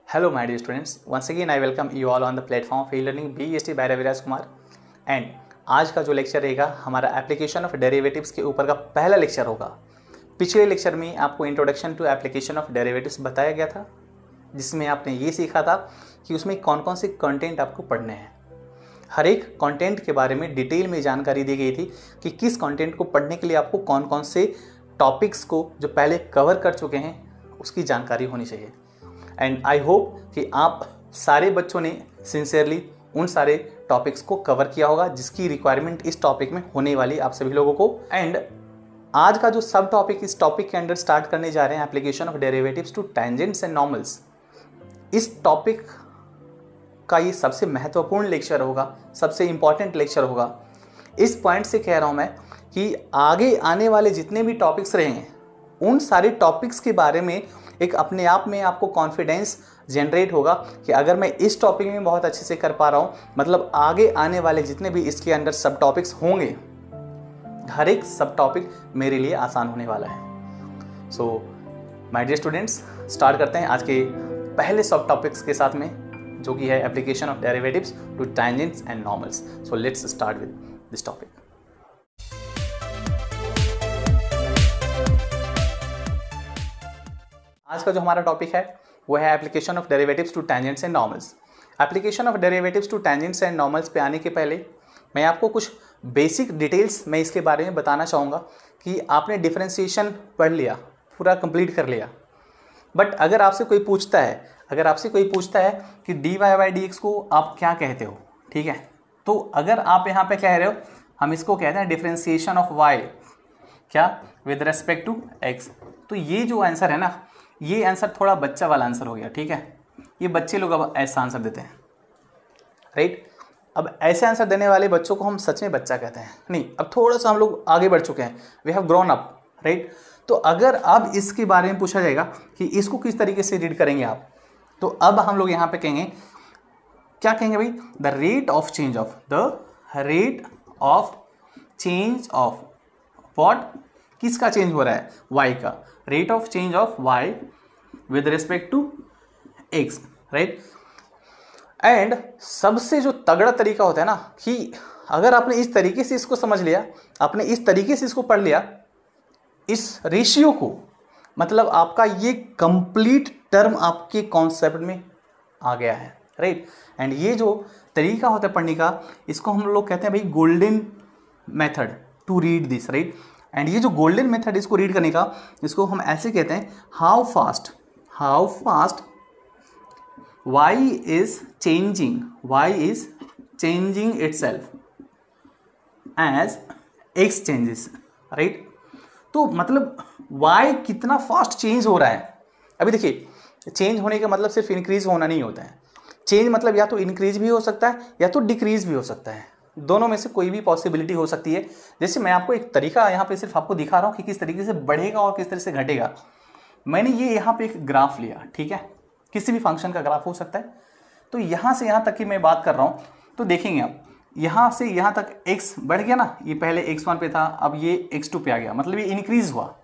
Hello my dear students, once again I welcome you all on the platform of e-learning BEST by Raviraj Kumar. And आज का जो lecture रहेगा हमारा application of derivatives के ऊपर का पहला लेक्चर होगा। पिछले लेक्चर में आपको introduction to application of derivatives बताया गया था, जिसमें आपने ये सीखा था कि उसमें कौन कौन से कंटेंट आपको पढ़ने हैं। हर एक कंटेंट के बारे में डिटेल में जानकारी दी गई थी कि किस कंटेंट को पढ़ने के लिए आपको कौन कौन से टॉपिक्स को जो पहले कवर कर चुके हैं उसकी जानकारी होनी चाहिए। एंड आई होप कि आप सारे बच्चों ने सिंसियरली उन सारे टॉपिक्स को कवर किया होगा जिसकी रिक्वायरमेंट इस टॉपिक में होने वाली आप सभी लोगों को। एंड आज का जो सब टॉपिक इस टॉपिक के अंडर स्टार्ट करने जा रहे हैं, application of derivatives to tangents and normals. इस टॉपिक का ये सबसे महत्वपूर्ण लेक्चर होगा, सबसे इंपॉर्टेंट लेक्चर होगा। इस पॉइंट से कह रहा हूँ मैं कि आगे आने वाले जितने भी टॉपिक्स रहेंगे उन सारे टॉपिक्स के बारे में एक अपने आप में आपको कॉन्फिडेंस जनरेट होगा कि अगर मैं इस टॉपिक में बहुत अच्छे से कर पा रहा हूँ, मतलब आगे आने वाले जितने भी इसके अंदर सब टॉपिक्स होंगे, हर एक सब टॉपिक मेरे लिए आसान होने वाला है। So my dear students, start करते हैं आज के पहले सब टॉपिक्स के साथ में, जो कि है application of derivatives to tangents and normals. So let's start with this topic. आज का जो हमारा टॉपिक है वो है application of derivatives to tangents and normals. Application of derivatives to tangents and normals पे आने के पहले मैं आपको कुछ बेसिक डिटेल्स मैं इसके बारे में बताना चाहूँगा कि आपने डिफरेंशिएशन पढ़ लिया, पूरा कंप्लीट कर लिया, बट अगर आपसे कोई पूछता है कि dy बाई dx को आप क्या कहते हो, ठीक है, तो अगर आप यहाँ पे कह रहे हो हम इसको कहते हैं डिफरेंशिएशन ऑफ y क्या विद रेस्पेक्ट टू x, तो ये जो आंसर है ना, ये आंसर थोड़ा बच्चा वाला आंसर हो गया, ठीक है। ये बच्चे लोग अब ऐसा आंसर देते हैं, राइट। अब ऐसे आंसर देने वाले बच्चों को हम सच में बच्चा कहते हैं नहीं, अब थोड़ा सा हम लोग आगे बढ़ चुके हैं, we have grown up, right. तो अगर अब इसके बारे में पूछा जाएगा कि इसको किस तरीके से रीड करेंगे आप, तो अब हम लोग यहाँ पे कहेंगे, क्या कहेंगे भाई, the rate of change of what, किसका चेंज हो रहा है, y का, rate of change of y with respect to x, right. And सबसे जो तगड़ा तरीका होता है ना कि अगर आपने इस तरीके से इसको समझ लिया, आपने इस तरीके से इसको पढ़ लिया, इस रेशियो को, मतलब आपका ये कंप्लीट टर्म आपके कॉन्सेप्ट में आ गया है, राइट। एंड ये जो तरीका होता है पढ़ने का, इसको हम लोग कहते हैं भाई golden method to read this, right. And ये जो गोल्डन मेथड इसको रीड करने का, इसको हम ऐसे कहते हैं, how fast y is changing itself as x changes, right. तो मतलब y कितना फास्ट चेंज हो रहा है। अभी देखिए, चेंज होने का मतलब सिर्फ इंक्रीज होना नहीं होता है। चेंज मतलब या तो इंक्रीज भी हो सकता है या तो डिक्रीज भी हो सकता है, दोनों में से कोई भी पॉसिबिलिटी हो सकती है। जैसे मैं आपको एक तरीका यहाँ पे सिर्फ आपको दिखा रहा हूँ कि किस तरीके से बढ़ेगा और किस तरह से घटेगा। मैंने ये यहाँ पे एक ग्राफ लिया, ठीक है, किसी भी फंक्शन का ग्राफ हो सकता है। तो यहाँ से यहाँ तक की मैं बात कर रहा हूँ, तो देखेंगे आप यहाँ से यहाँ तक x बढ़ गया ना, ये पहले x1 पे था, अब ये x2 पे आ गया, मतलब ये इंक्रीज हुआ।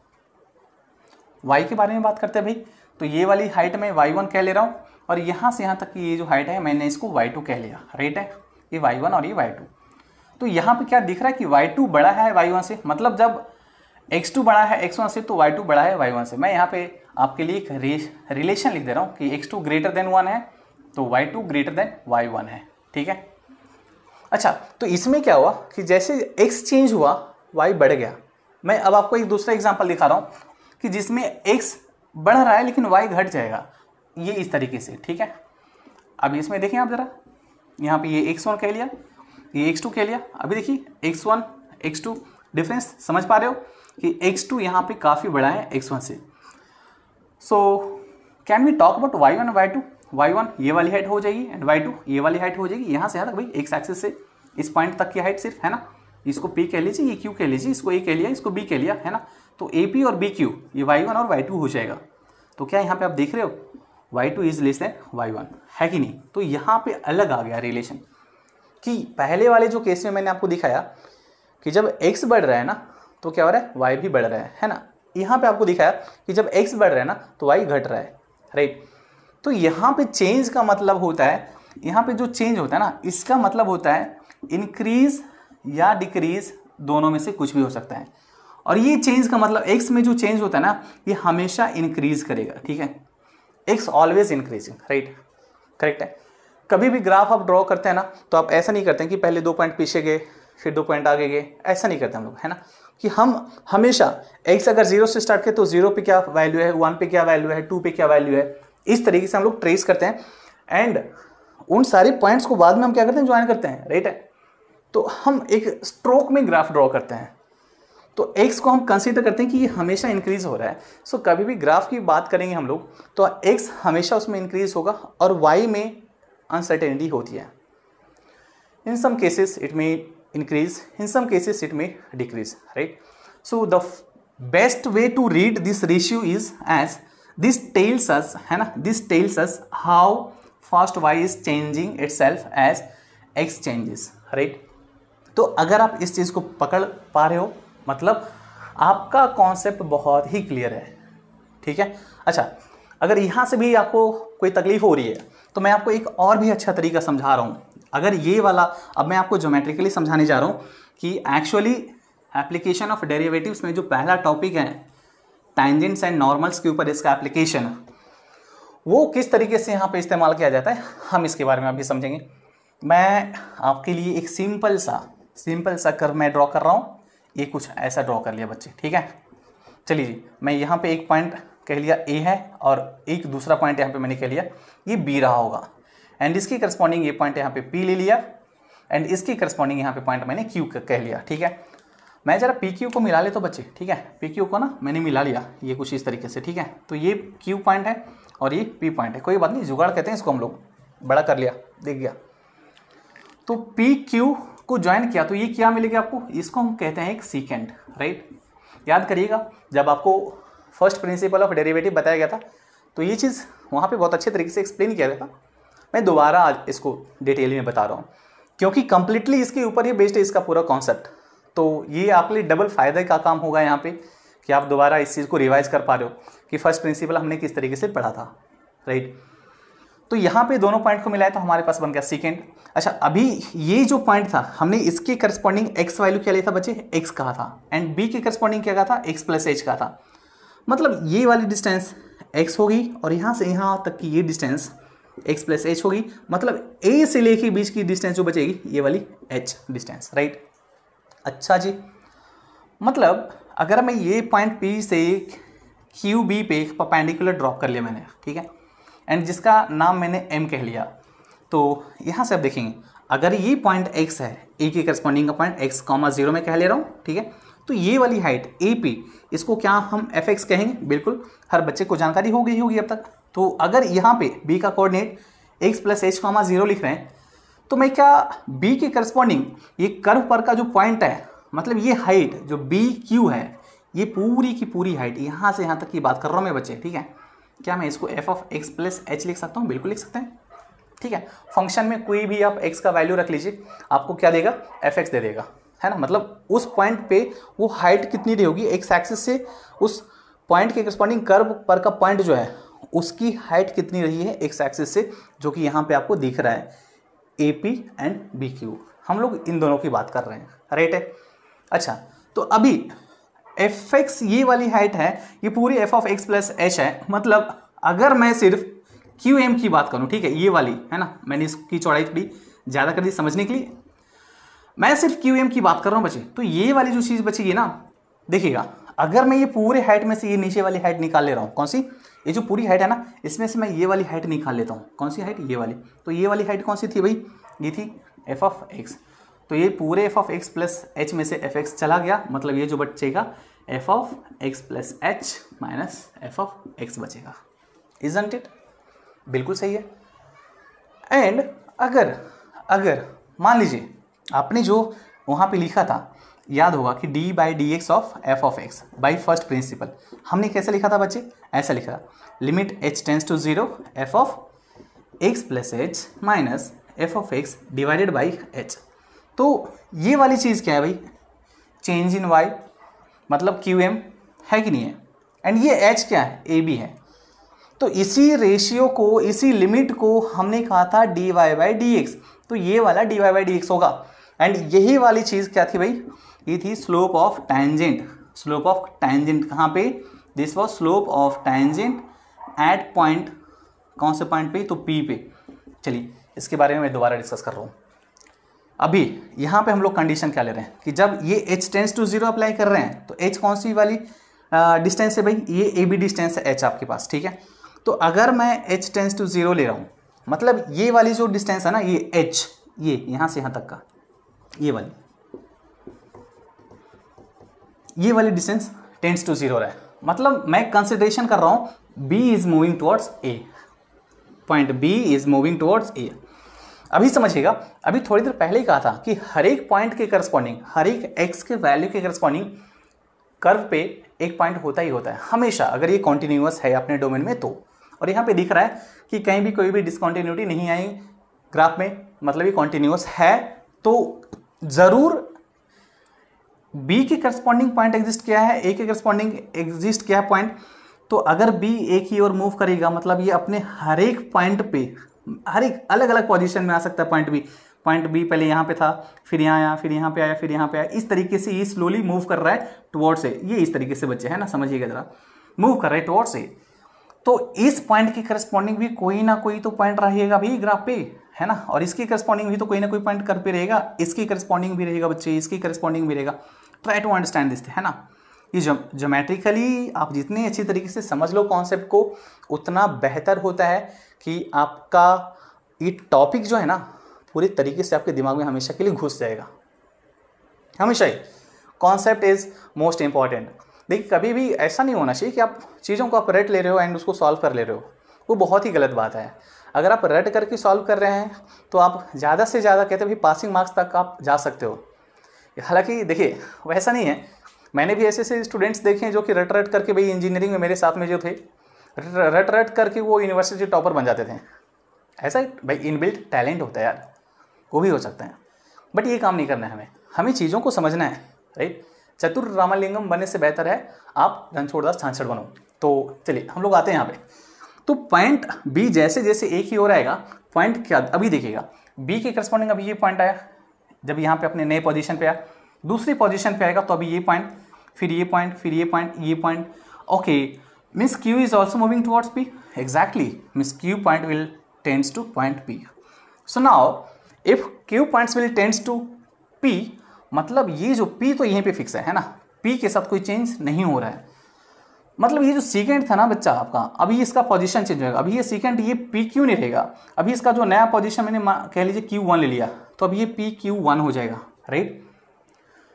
y के बारे में बात करते हैं भाई, तो ये वाली हाइट मैं y1 कह ले रहा हूँ, और यहाँ से यहाँ तक की ये जो हाइट है मैंने इसको y2 कह लिया, राइट है, ये y1 और ये y2। तो यहाँ पे क्या दिख रहा है कि y2 बड़ा है y1 से, मतलब जब x2 बड़ा है x1 से तो y2 बड़ा है y1 से। मैं यहाँ पे आपके लिए एक रिलेशन लिख दे रहा हूँ कि x2 ग्रेटर देन 1 है तो y2 ग्रेटर देन y1 है, ठीक है। अच्छा, तो इसमें क्या हुआ कि जैसे x चेंज हुआ y बढ़ गया। मैं अब आपको एक दूसरा एग्जाम्पल दिखा रहा हूँ कि जिसमें x बढ़ रहा है लेकिन y घट जाएगा, ये इस तरीके से, ठीक है। अब इसमें देखें आप जरा, यहाँ पे ये x1 कह लिया, ये x2 कह लिया। अभी देखिए x1 x2 डिफरेंस समझ पा रहे हो कि x2 यहाँ पे काफ़ी बड़ा है x1 से। So can we talk about y1 और y2। y1 ये वाली हाइट हो जाएगी एंड y2 ये वाली हाइट हो जाएगी। यहाँ से यहाँ तक भाई x एक्सिस से इस पॉइंट तक की हाइट सिर्फ है ना, इसको p कह लीजिए, ये q कह लीजिए, इसको a कह लिया, इसको b कह लिया, है ना। तो AP और BQ ये y1 और y2 हो जाएगा। तो क्या यहाँ पे आप देख रहे हो y2 is less than y1, है कि नहीं। तो यहाँ पे अलग आ गया रिलेशन कि पहले वाले जो केस में मैंने आपको दिखाया कि जब x बढ़ रहा है ना तो क्या हो रहा है, y भी बढ़ रहा है ना। यहाँ पे आपको दिखाया कि जब x बढ़ रहा है ना तो y घट रहा है, राइट। तो यहाँ पे चेंज का मतलब होता है, यहाँ पे जो चेंज होता है ना, इसका मतलब होता है इंक्रीज या डिक्रीज, दोनों में से कुछ भी हो सकता है। और ये चेंज का मतलब एक्स में जो चेंज होता है ना, ये हमेशा इंक्रीज करेगा, ठीक है। X always increasing, right, correct है। कभी भी ग्राफ आप ड्रॉ करते हैं ना, तो आप ऐसा नहीं करते हैं कि पहले 2 पॉइंट पीछे गए फिर 2 पॉइंट आगे गए, ऐसा नहीं करते हम लोग, है ना। कि हम हमेशा एक्स अगर 0 से स्टार्ट करें तो 0 पे क्या वैल्यू है, 1 पे क्या वैल्यू है, 2 पे क्या वैल्यू है, इस तरीके से हम लोग ट्रेस करते हैं। एंड उन सारे पॉइंट्स को बाद में हम क्या करते हैं, ज्वाइन करते हैं, राइट है। तो हम एक स्ट्रोक में ग्राफ ड्रॉ करते हैं, तो एक्स को हम कंसीडर करते हैं कि ये हमेशा इंक्रीज हो रहा है। सो कभी भी ग्राफ की बात करेंगे हम लोग तो एक्स हमेशा उसमें इंक्रीज होगा और वाई में अनसर्टेनिटी होती है। In some cases it may increase, in some cases it may decrease, right. So the best way to read this ratio is as this tells us, है ना, this tells us how fast y is changing itself as x changes, right. तो अगर आप इस चीज को पकड़ पा रहे हो मतलब आपका कॉन्सेप्ट बहुत ही क्लियर है, ठीक है। अच्छा, अगर यहाँ से भी आपको कोई तकलीफ हो रही है तो मैं आपको एक और भी अच्छा तरीका समझा रहा हूँ। अगर ये वाला अब मैं आपको ज्योमेट्रिकली समझाने जा रहा हूँ कि एक्चुअली एप्लीकेशन ऑफ डेरिवेटिव्स में जो पहला टॉपिक है टैंजेंट्स एंड नॉर्मल्स के ऊपर इसका एप्लीकेशन, वो किस तरीके से यहाँ पे इस्तेमाल किया जाता है, हम इसके बारे में अभी समझेंगे। मैं आपके लिए एक सिंपल सा कर्व मैं ड्रॉ कर रहा हूँ। ये कुछ ऐसा ड्रॉ कर लिया बच्चे, ठीक है। चलिए जी, मैं यहाँ पे एक पॉइंट कह लिया ए है और एक दूसरा पॉइंट यहाँ पे मैंने कह लिया ये बी रहा होगा, एंड इसकी करस्पॉन्डिंग ये पॉइंट यहाँ पे पी ले लिया, एंड इसकी करस्पॉन्डिंग यहाँ पे पॉइंट मैंने क्यू कह लिया, ठीक है। मैं जरा पी क्यू को मिला ले तो बच्चे, ठीक है। पी क्यू को ना मैंने मिला लिया, ये कुछ इस तरीके से, ठीक है। तो ये क्यू पॉइंट है और ये पी पॉइंट है, कोई बात नहीं, जुगाड़ कहते हैं इसको हम लोग, बड़ा कर लिया, दिख गया। तो पी क्यू को ज्वाइन किया तो ये क्या मिलेगा आपको, इसको हम कहते हैं एक सीकेंट, राइट। याद करिएगा जब आपको फर्स्ट प्रिंसिपल ऑफ डेरिवेटिव बताया गया था तो ये चीज़ वहाँ पे बहुत अच्छे तरीके से एक्सप्लेन किया गया था। मैं दोबारा आज इसको डिटेल में बता रहा हूँ क्योंकि कंप्लीटली इसके ऊपर ही बेस्ड है इसका पूरा कॉन्सेप्ट। तो ये आपके लिए डबल फायदे का काम होगा यहाँ पे कि आप दोबारा इस चीज़ को रिवाइज कर पा रहे हो कि फर्स्ट प्रिंसिपल हमने किस तरीके से पढ़ा था, राइट। तो यहाँ पे दोनों पॉइंट को मिलाया तो हमारे पास बन गया सीकेंट। अच्छा, अभी ये जो पॉइंट था हमने इसके करस्पॉन्डिंग एक्स वैल्यू क्या लिया था बच्चे, एक्स कहा था, एंड बी के करस्पॉन्डिंग क्या कहा था, एक्स प्लस एच कहा था। मतलब ये वाली डिस्टेंस एक्स होगी और यहाँ से यहाँ तक की ये डिस्टेंस एक्स प्लस एच होगी, मतलब ए से लेके बीच की डिस्टेंस जो बचेगी ये वाली एच डिस्टेंस, राइट। अच्छा जी, मतलब अगर मैं ये पॉइंट पी से क्यू बी पे एक परपेंडिकुलर ड्रॉप कर लिया मैंने, ठीक है, एंड जिसका नाम मैंने एम कह लिया, तो यहाँ से आप देखेंगे अगर ये पॉइंट एक्स है, ए के करस्पॉन्डिंग का पॉइंट एक्स कॉमा 0 में कह ले रहा हूँ, ठीक है। तो ये वाली हाइट ए पी, इसको क्या हम एफ एक्स कहेंगे, बिल्कुल हर बच्चे को जानकारी हो गई होगी अब तक। तो अगर यहाँ पे बी का coordinate x plus H comma 0 लिख रहे हैं तो मैं क्या बी के करस्पॉन्डिंग ये कर्व पर का जो पॉइंट है, मतलब ये हाइट जो बी क्यू है, ये पूरी की पूरी हाइट यहाँ से यहाँ तक की बात कर रहा हूँ मैं बच्चे, ठीक है। क्या मैं इसको F of x plus H लिख सकता हूँ, बिल्कुल लिख सकते हैं, ठीक है। फंक्शन में कोई भी आप एक्स का वैल्यू रख लीजिए, आपको क्या देगा, एफ एक्स दे देगा, है ना। मतलब उस पॉइंट पे वो हाइट कितनी रही होगी, एक्स एक्सिस से उस पॉइंट के करस्पॉन्डिंग कर्व पर का पॉइंट जो है उसकी हाइट कितनी रही है एक्स एक्सिस से, जो कि यहाँ पे आपको दिख रहा है A P and B Q. हम लोग इन दोनों की बात कर रहे हैं, राइट है। अच्छा, तो अभी एफ एक्स ये वाली हाइट है, ये पूरी F of x plus H है। मतलब अगर मैं सिर्फ क्यू एम की बात करूं, ठीक है, ये वाली है ना, मैंने इसकी चौड़ाई थोड़ी ज़्यादा कर दी समझने के लिए, मैं सिर्फ क्यू एम की बात कर रहा हूं बच्चे। तो ये वाली जो चीज़ बचेगी ना, देखिएगा अगर मैं ये पूरे हाइट में से ये नीचे वाली हाइट निकाल ले रहा हूँ, कौन सी, ये जो पूरी हाइट है ना, इसमें से मैं ये वाली हाइट निकाल लेता हूँ, कौन सी हाइट, ये वाली। तो ये वाली हाइट कौन सी थी भाई, ये थी एफ ऑफ एक्स। तो ये पूरे F of x plus H में से एफ एक्स चला गया, मतलब ये जो बचेगा F of x plus h minus f of x बचेगा, इजंट इट, बिल्कुल सही है। एंड अगर मान लीजिए आपने जो वहाँ पे लिखा था, याद होगा कि d by d x of f of x by first principle, हमने कैसे लिखा था बच्चे, ऐसा लिखा, limit h tends to 0 f of x plus h minus f of x divided by h. तो ये वाली चीज़ क्या है भाई, चेंज इन वाई, मतलब क्यू एम है कि नहीं है, एंड ये एच क्या है, ए बी है। तो इसी रेशियो को, इसी लिमिट को हमने कहा था dy बाई डी एक्स, तो ये वाला dy बाई डी एक्स होगा। एंड यही वाली चीज़ क्या थी भाई, ये थी slope of tangent. Slope of tangent कहाँ पे, this was slope of tangent at point, कौन से पॉइंट पे, तो P पे। चलिए इसके बारे में मैं दोबारा डिस्कस कर रहा हूँ। अभी यहाँ पे हम लोग कंडीशन क्या ले रहे हैं कि जब ये h टेंस टू 0 अप्लाई कर रहे हैं तो h कौन सी वाली डिस्टेंस है भाई, ये ए बी डिस्टेंस है h आपके पास, ठीक है। तो अगर मैं h टेंस टू 0 ले रहा हूँ, मतलब ये वाली जो डिस्टेंस है ना, ये h, ये यहाँ से यहाँ तक का ये वाली डिस्टेंस टेंस टू 0 रहा है, मतलब मैं कंसिडरेशन कर रहा हूँ b is moving towards a, point b is moving towards a। अभी समझिएगा, अभी थोड़ी देर पहले ही कहा था कि हर एक पॉइंट के करस्पॉन्डिंग, हर एक x के वैल्यू के करस्पॉन्डिंग कर्व पे एक पॉइंट होता ही होता है हमेशा, अगर ये कॉन्टिन्यूअस है अपने डोमेन में तो। और यहाँ पे दिख रहा है कि कहीं भी कोई भी डिसकॉन्टिन्यूटी नहीं आई ग्राफ में, मतलब ये कॉन्टिन्यूअस है, तो ज़रूर b के करस्पॉन्डिंग पॉइंट एग्जिस्ट किया है, a के करस्पॉन्डिंग एग्जिस्ट किया है पॉइंट। तो अगर b a की ओर मूव करेगा, मतलब ये अपने हर एक पॉइंट पे, हर एक अलग अलग पोजीशन में आ सकता है पॉइंट बी पहले यहाँ पे था, फिर यहाँ आया, फिर यहाँ पे आया, फिर यहाँ पे आया, इस तरीके से ये स्लोली मूव कर रहा है टुवर्ड्स से। ये इस तरीके से बच्चे है ना, समझिएगा जरा, मूव कर रहे हैं टुवर्ड्स से। तो इस पॉइंट के करस्पॉन्डिंग भी कोई ना कोई तो पॉइंट रहेगा भी ग्राफ पे, है ना, और इसकी करस्पॉन्डिंग भी तो कोई ना कोई पॉइंट कर पे रहेगा, इसकी करस्पॉन्डिंग भी रहेगा बच्चे, इसकी करस्पॉन्डिंग भी रहेगा। ट्राई टू अंडरस्टैंड दिस, है ना। ये ज्योमेट्रिकली आप जितने अच्छी तरीके से समझ लो कॉन्सेप्ट को, उतना बेहतर होता है कि आपका ये टॉपिक जो है ना पूरी तरीके से आपके दिमाग में हमेशा के लिए घुस जाएगा। हमेशा ही कॉन्सेप्ट इज मोस्ट इंपॉर्टेंट। देखिए कभी भी ऐसा नहीं होना चाहिए कि आप चीज़ों को आप रट ले रहे हो एंड उसको सॉल्व कर ले रहे हो, वो बहुत ही गलत बात है। अगर आप रट करके सॉल्व कर रहे हैं तो आप ज़्यादा से ज़्यादा कहते हैं भाई पासिंग मार्क्स तक आप जा सकते हो। हालांकि देखिए वैसा नहीं है, मैंने भी ऐसे ऐसे स्टूडेंट्स देखे हैं जो कि रट रट करके भाई इंजीनियरिंग में मेरे साथ में जो थे, रट रट करके वो यूनिवर्सिटी टॉपर बन जाते थे। ऐसा भाई इनबिल्ट टैलेंट होता है यार, वो भी हो सकता है, बट ये काम नहीं करना है हमें चीज़ों को समझना है, राइट। चतुर रामलिंगम बनने से बेहतर है आप रणछोड़दास छाछड़ बनो। तो चलिए हम लोग आते हैं यहाँ पे। तो पॉइंट बी जैसे जैसे एक ही ओर आएगा, पॉइंट क्या, अभी देखिएगा बी के करस्पॉन्डिंग अभी ये पॉइंट आया, जब यहाँ पे अपने नए पोजीशन पे आया, दूसरी पोजीशन पे आएगा तो अभी ये पॉइंट, फिर ये पॉइंट, फिर ये पॉइंट, ये point. Okay, means Q is also moving towards P, exactly, means Q point will tends to point P. So now if Q points will tends to P, मतलब ये जो पी तो यहीं पे फिक्स है ना, पी के साथ कोई चेंज नहीं हो रहा है। मतलब ये जो सीकेंड था ना बच्चा आपका, अभी इसका पोजीशन चेंज होगा, अभी ये सीकेंड ये पी क्यू नहीं रहेगा, अभी इसका जो नया पोजीशन मैंने कह लीजिए Q1 ले लिया, तो अब ये पी Q1 हो जाएगा, राइट।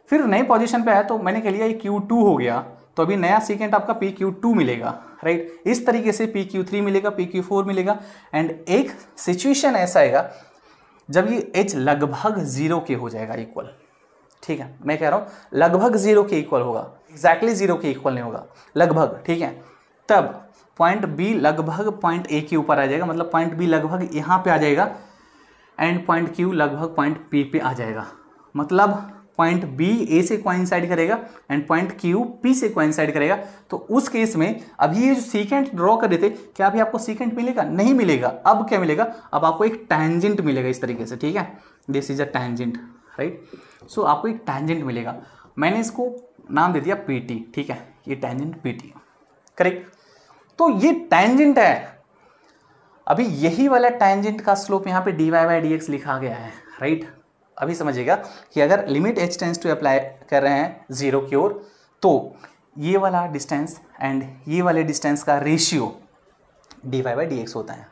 फिर नए पोजीशन पे आया तो मैंने कह लिया ये Q2 हो गया, तो अभी नया सीकेंड आपका पी Q2 मिलेगा, राइट। इस तरीके से पी Q3 मिलेगा, पी Q4 मिलेगा। एंड एक सिचुएशन ऐसा आएगा जब ये H लगभग 0 के हो जाएगा इक्वल, ठीक है, मैं कह रहा हूँ लगभग 0 के इक्वल होगा, एग्जैक्टली 0 के इक्वल नहीं होगा, लगभग, ठीक है। तब पॉइंट बी लगभग पॉइंट ए के ऊपर आ जाएगा, मतलब पॉइंट बी लगभग यहाँ पे आ जाएगा एंड पॉइंट क्यू लगभग पॉइंट पी पे आ जाएगा, मतलब पॉइंट बी ए से कोइंसाइड करेगा एंड पॉइंट क्यू पी से कोइंसाइड करेगा। तो उस केस में अभी ये जो सीकेंट ड्रॉ कर रहे थे, क्या अभी आपको सीकेंट मिलेगा? नहीं मिलेगा। अब क्या मिलेगा? अब आपको एक टैंजेंट मिलेगा इस तरीके से, ठीक है, this is a tangent, right. So आपको एक टैंजेंट मिलेगा, मैंने इसको नाम दे दिया पीटी, ठीक है, ये टैंजेंट पीटी, करेक्ट। तो ये टैंजेंट है, अभी यही वाला टैंजेंट का स्लोप यहाँ पे dy बाई डी एक्स लिखा गया है, राइट। अभी समझिएगा कि अगर limit h tends to apply कर रहे हैं 0 की ओर, तो ये वाला डिस्टेंस एंड ये वाले डिस्टेंस का ratio dy by d x होता है।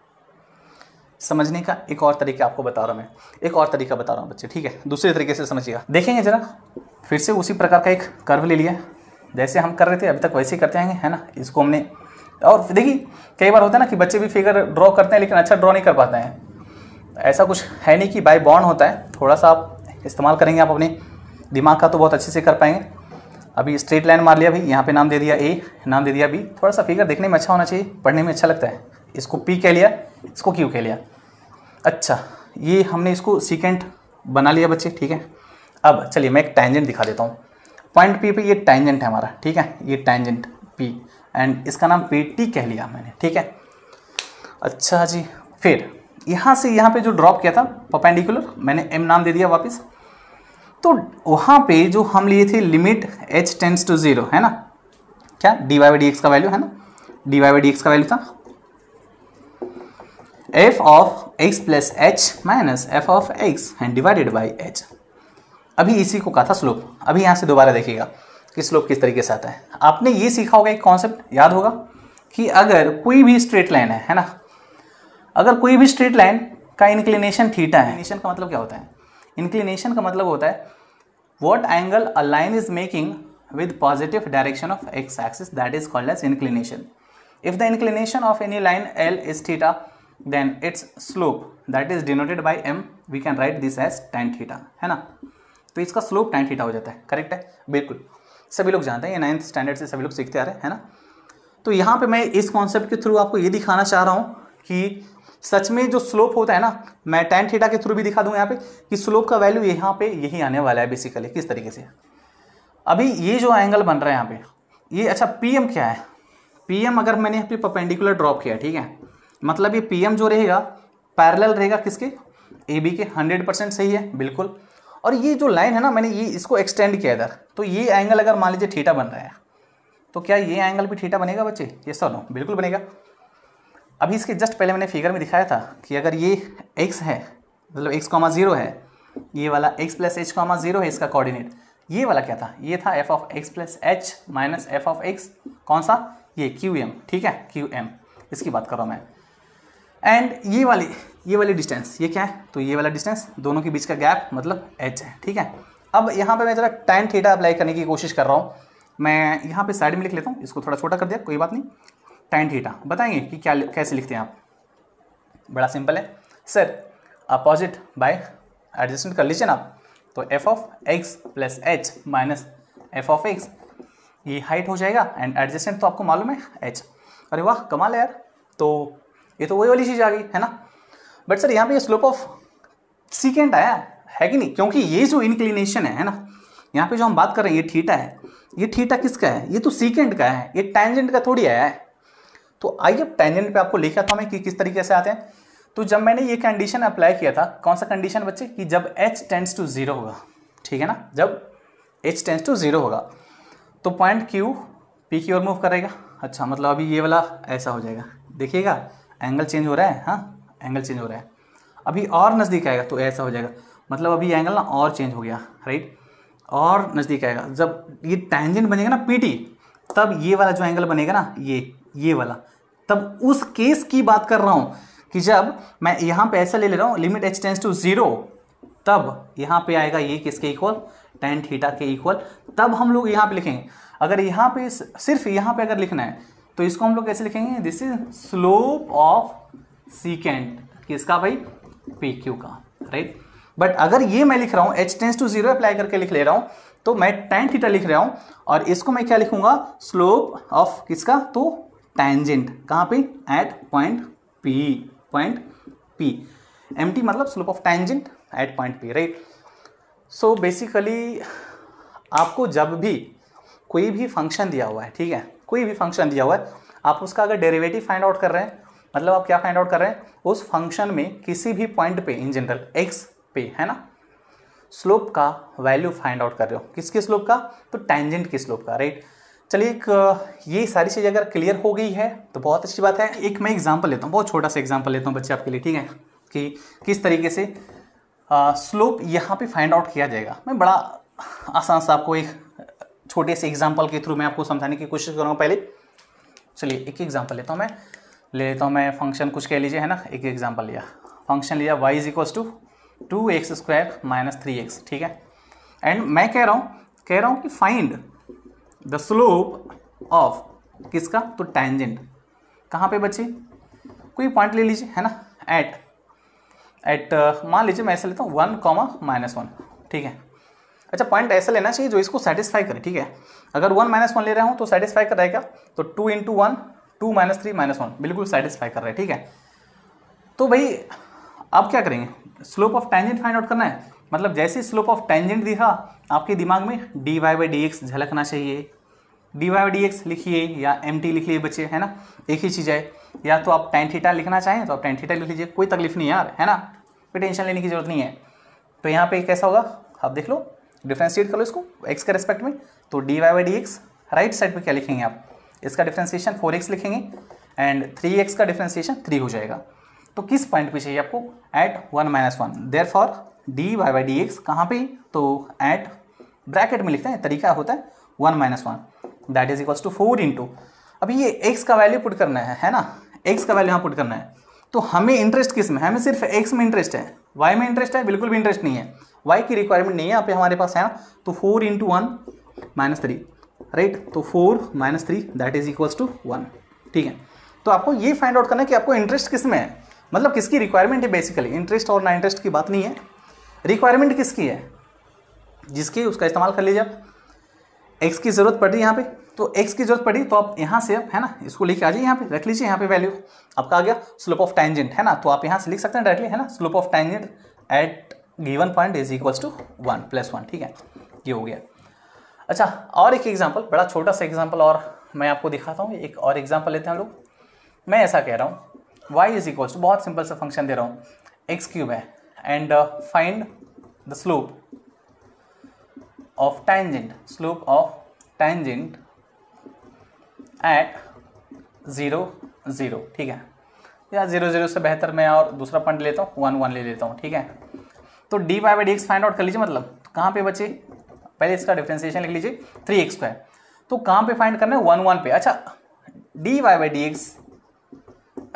समझने का एक और तरीका आपको बता रहा हूँ मैं, एक और तरीका बता रहा हूँ बच्चे, ठीक है, दूसरे तरीके से समझिएगा। देखेंगे जरा, फिर से उसी प्रकार का एक कर्व ले लिया, जैसे हम कर रहे थे अभी तक वैसे ही करते आएंगे, है ना। इसको हमने, और देखिए कई बार होता है ना कि बच्चे भी फिगर ड्रॉ करते हैं लेकिन अच्छा ड्रॉ नहीं कर पाते हैं। ऐसा कुछ है नहीं कि बाय बॉर्न होता है, थोड़ा सा आप इस्तेमाल करेंगे आप अपने दिमाग का तो बहुत अच्छे से कर पाएंगे। अभी स्ट्रेट लाइन मार लिया भाई, यहाँ पे नाम दे दिया ए, नाम दे दिया बी, थोड़ा सा फिगर देखने में अच्छा होना चाहिए, पढ़ने में अच्छा लगता है। इसको पी कह लिया, इसको क्यू कह लिया। अच्छा, ये हमने इसको सीकेंट बना लिया बच्चे, ठीक है। अब चलिए मैं एक टैंजेंट दिखा देता हूँ। पॉइंट पी पे ये टैंजेंट है हमारा, ठीक है, ये टैंजेंट पी एंड इसका नाम पी टी कह लिया मैंने, ठीक है। अच्छा जी, फिर यहाँ से यहाँ पे जो ड्रॉप किया था परपेंडिकुलर, मैंने m नाम दे दिया वापस। तो वहाँ पे जो हम लिए थे लिमिट h टेंड्स टू 0 है ना, क्या dy बाई डी एक्स का वैल्यू है ना, dy बाई डी एक्स का वैल्यू था f of x plus h minus f of x and divided by h। अभी इसी को कहा था स्लोप। अभी यहाँ से दोबारा देखिएगा कि स्लोप किस तरीके से आता है। आपने ये सीखा होगा, एक कॉन्सेप्ट याद होगा कि अगर कोई भी स्ट्रेट लाइन है ना, अगर कोई भी स्ट्रेट लाइन का इंक्लिनेशन थीटा है, इंक्लिनेशन का मतलब क्या होता है, इंक्लिनेशन का मतलब होता है what angle a line is making with positive direction of x axis, that is called as inclination. If the inclination of any line L is theta, then its slope that is denoted by m, we can write this as tan theta, है ना। तो इसका slope tan theta हो जाता है, correct है, बिल्कुल सभी लोग जानते हैं, ये 9th स्टैंडर्ड से सभी लोग सीखते आ रहे हैं, है ना। तो यहाँ पे मैं इस कॉन्सेप्ट के थ्रू आपको ये दिखाना चाह रहा हूँ कि सच में जो स्लोप होता है ना, मैं tan थीटा के थ्रू भी दिखा दूँ यहाँ पे कि स्लोप का वैल्यू यहाँ पे यही आने वाला है बेसिकली। किस तरीके से, अभी ये जो एंगल बन रहा है यहाँ पे ये, अच्छा पीएम क्या है, पीएम अगर मैंने यहाँ पे परपेंडिकुलर ड्रॉप किया, ठीक है, मतलब ये पीएम जो रहेगा पैरेलल रहेगा किसके, ए बी के, 100% सही है बिल्कुल। और ये जो लाइन है ना, मैंने ये इसको एक्सटेंड किया इधर, तो ये एंगल अगर मान लीजिए थीटा बन रहा है, तो क्या ये एंगल भी थीटा बनेगा बच्चे, ये सर नो, बिल्कुल बनेगा। अभी इसके जस्ट पहले मैंने फिगर में दिखाया था कि अगर ये x है, मतलब x, 0 है, ये वाला x प्लस एच, 0 है इसका कोऑर्डिनेट, ये वाला क्या था, ये था f of x plus h minus f of x, कौन सा, ये QM, ठीक है, QM इसकी बात कर रहा हूँ मैं। एंड ये वाली डिस्टेंस ये क्या है, तो ये वाला डिस्टेंस, दोनों के बीच का गैप मतलब h है, ठीक है। अब यहाँ पे मैं जरा tan थीटा अप्लाई करने की कोशिश कर रहा हूँ, मैं यहाँ पे साइड में लिख लेता हूँ, इसको थोड़ा छोटा कर दिया, कोई बात नहीं। tan थीटा बताएंगे कि क्या कैसे लिखते हैं आप, बड़ा सिंपल है सर, अपोजिट बाय एडजस्टमेंट कर लीजिए ना आप, तो f of x plus h minus f of x, ये हाइट हो जाएगा एंड एडजस्टेंट तो आपको मालूम है h। अरे वाह कमाल है यार, तो ये तो वही वाली चीज़ आ गई है ना। बट सर यहाँ पे स्लोप ऑफ सीकेंट आया है कि नहीं, क्योंकि ये जो इंक्लिनेशन है ना, यहाँ पे जो हम बात कर रहे हैं ये थीटा है, ये थीटा किसका है, ये तो सीकेंट का है, ये टेंजेंट का थोड़ी आया है। तो आइए अब टेंजेंट पे आपको लिखा था मैं कि किस तरीके से आते हैं। तो जब मैंने ये कंडीशन अप्लाई किया था, कौन सा कंडीशन बच्चे, कि जब h टेंड्स टू 0 होगा, ठीक है ना, जब h टेंड्स टू 0 होगा तो पॉइंट Q P की ओर मूव करेगा। अच्छा मतलब अभी ये वाला ऐसा हो जाएगा, देखिएगा एंगल चेंज हो रहा है, हाँ एंगल चेंज हो रहा है, अभी और नज़दीक आएगा तो ऐसा हो जाएगा, मतलब अभी एंगल ना और चेंज हो गया, राइट, और नज़दीक आएगा। जब ये टेंजेंट बनेगा ना PT, तब ये वाला जो एंगल बनेगा ना, ये वाला, तब उस केस की बात कर रहा हूँ कि जब मैं यहाँ पे ऐसा ले रहा हूँ लिमिट h टेंड्स टू 0, तब यहाँ पे आएगा ये किसके इक्वल, tan थीटा के इक्वल। तब हम लोग यहाँ पे लिखेंगे, अगर यहाँ पे सिर्फ यहाँ पे अगर लिखना है तो इसको हम लोग कैसे लिखेंगे, this is slope of secant किसका भाई, PQ का, राइट। बट अगर ये मैं लिख रहा हूँ h टेंड्स टू 0 अप्लाई करके लिख ले रहा हूँ, तो मैं tan थीटा लिख रहा हूँ और इसको मैं क्या लिखूंगा, स्लोप ऑफ किसका, तो टेंजेंट, कहाँ पे, एट पॉइंट P, MT मतलब slope of tangent at point P, right. So basically आपको जब भी कोई भी फंक्शन दिया हुआ है, ठीक है, कोई भी फंक्शन दिया हुआ है, आप उसका अगर डेरिवेटिव फाइंड आउट कर रहे हैं, मतलब आप क्या फाइंड आउट कर रहे हैं, उस फंक्शन में किसी भी पॉइंट पे इन जनरल x पे, है ना, स्लोप का वैल्यू फाइंड आउट कर रहे हो, किसके स्लोप का, तो टेंजेंट के स्लोप का, राइट। चलिए ये सारी चीज़ अगर क्लियर हो गई है तो बहुत अच्छी बात है। एक मैं एग्जांपल लेता हूँ, बहुत छोटा सा एग्जांपल लेता हूँ बच्चे आपके लिए, ठीक है, कि किस तरीके से स्लोप यहाँ पे फाइंड आउट किया जाएगा। मैं बड़ा आसान सा आपको एक छोटे से एग्जांपल के थ्रू मैं आपको समझाने की कोशिश करूँगा। पहले चलिए एक एग्जांपल लेता हूँ, ले लेता हूँ मैं फंक्शन, कुछ कह लीजिए, है ना, एक एग्जांपल लिया, फंक्शन लिया y is equals to 2x² minus 3x, ठीक है। एंड मैं कह रहा हूँ कि फाइंड द स्लोप ऑफ किसका, तो टेंजेंट, कहाँ पे बच्चे, कोई पॉइंट ले लीजिए, है ना, एट मान लीजिए मैं ऐसा लेता हूँ 1, -1, ठीक है। अच्छा पॉइंट ऐसा लेना चाहिए जो इसको सेटिस्फाई करे, ठीक है। अगर 1, -1 ले रहा हूँ तो सेटिस्फाई कर रहेगा, तो 2 × 1 2 - 3 -1 बिल्कुल सेटिस्फाई कर रहे हैं, ठीक है। तो भाई अब क्या करेंगे, slope of tangent find out करना है, मतलब जैसे स्लोप ऑफ टेंजेंट दिखा आपके दिमाग में dy/dx झलकना चाहिए, डी वाई डी एक्स लिखिए या एम टी लिख लीजिए बच्चे, है ना, एक ही चीज़ है। या तो आप tan थीटा लिखना चाहें तो आप tan थीटा लिख लीजिए, कोई तकलीफ नहीं यार, है ना, कोई टेंशन लेने की जरूरत नहीं है। तो यहाँ पे कैसा होगा आप देख लो, डिफ्रेंशिएट कर लो इसको x के रेस्पेक्ट में। तो d y by d x right side पे क्या लिखेंगे आप, इसका डिफ्रेंशिएशन 4x लिखेंगे एंड 3x का डिफ्रेंशिएशन 3 हो जाएगा। तो किस पॉइंट पे चाहिए आपको, at 1 - 1। Therefore d y by d x कहाँ पे, तो एट ब्रैकेट में लिखते हैं, तरीका होता है 1 - 1 that is equals to 4 into, अभी ये x का वैल्यू पुट करना है ना, x का वैल्यू यहाँ पुट करना है। तो हमें इंटरेस्ट किस में, हमें सिर्फ x में इंटरेस्ट है, y में इंटरेस्ट है बिल्कुल भी इंटरेस्ट नहीं है, y की रिक्वायरमेंट नहीं है यहाँ पे हमारे पास, है ना। तो 4 इंटू 1 - 3 राइट, तो 4 - 3 दैट इज इक्वल्स टू 1, ठीक है। तो आपको ये फाइंड आउट करना है कि आपको इंटरेस्ट किस में है, मतलब किसकी रिक्वायरमेंट है बेसिकली, इंटरेस्ट और ना इंटरेस्ट की बात नहीं है, रिक्वायरमेंट किसकी है, जिसकी उसका इस्तेमाल कर लीजिए आप। x की जरूरत पड़ रही है यहाँ पे, तो x की जरूरत पड़ी तो आप यहाँ से आप, है ना, इसको लेके आ जाइए, यहाँ पे रख लीजिए, यहाँ पे वैल्यू आपका आ गया स्लोप ऑफ टैंजेंट, है ना। तो आप यहाँ से लिख सकते हैं डायरेक्टली, है ना, slope of tangent at given point is equals to 1 + 1, ठीक है, ये हो गया। अच्छा, और एक एग्जाम्पल, बड़ा छोटा सा एग्जाम्पल और मैं आपको दिखाता हूँ। एक और एग्जाम्पल लेते हैं हम लोग। मैं ऐसा कह रहा हूँ y इज इक्वल्स टू, बहुत सिंपल सा फंक्शन दे रहा हूँ, x³ है and find the slope of tangent, slope of tangent at 0 0, ठीक है, या 0 0 से बेहतर मैं और दूसरा पॉइंट लेता हूँ 1 1 ले लेता हूँ, ठीक है। तो d y by d x find out कर लीजिए, मतलब तो कहाँ पे बचे, पहले इसका डिफरेंशिएशन लिख लीजिए 3x², तो कहाँ पे फाइंड करना है 1 1 पे। अच्छा, d y by d x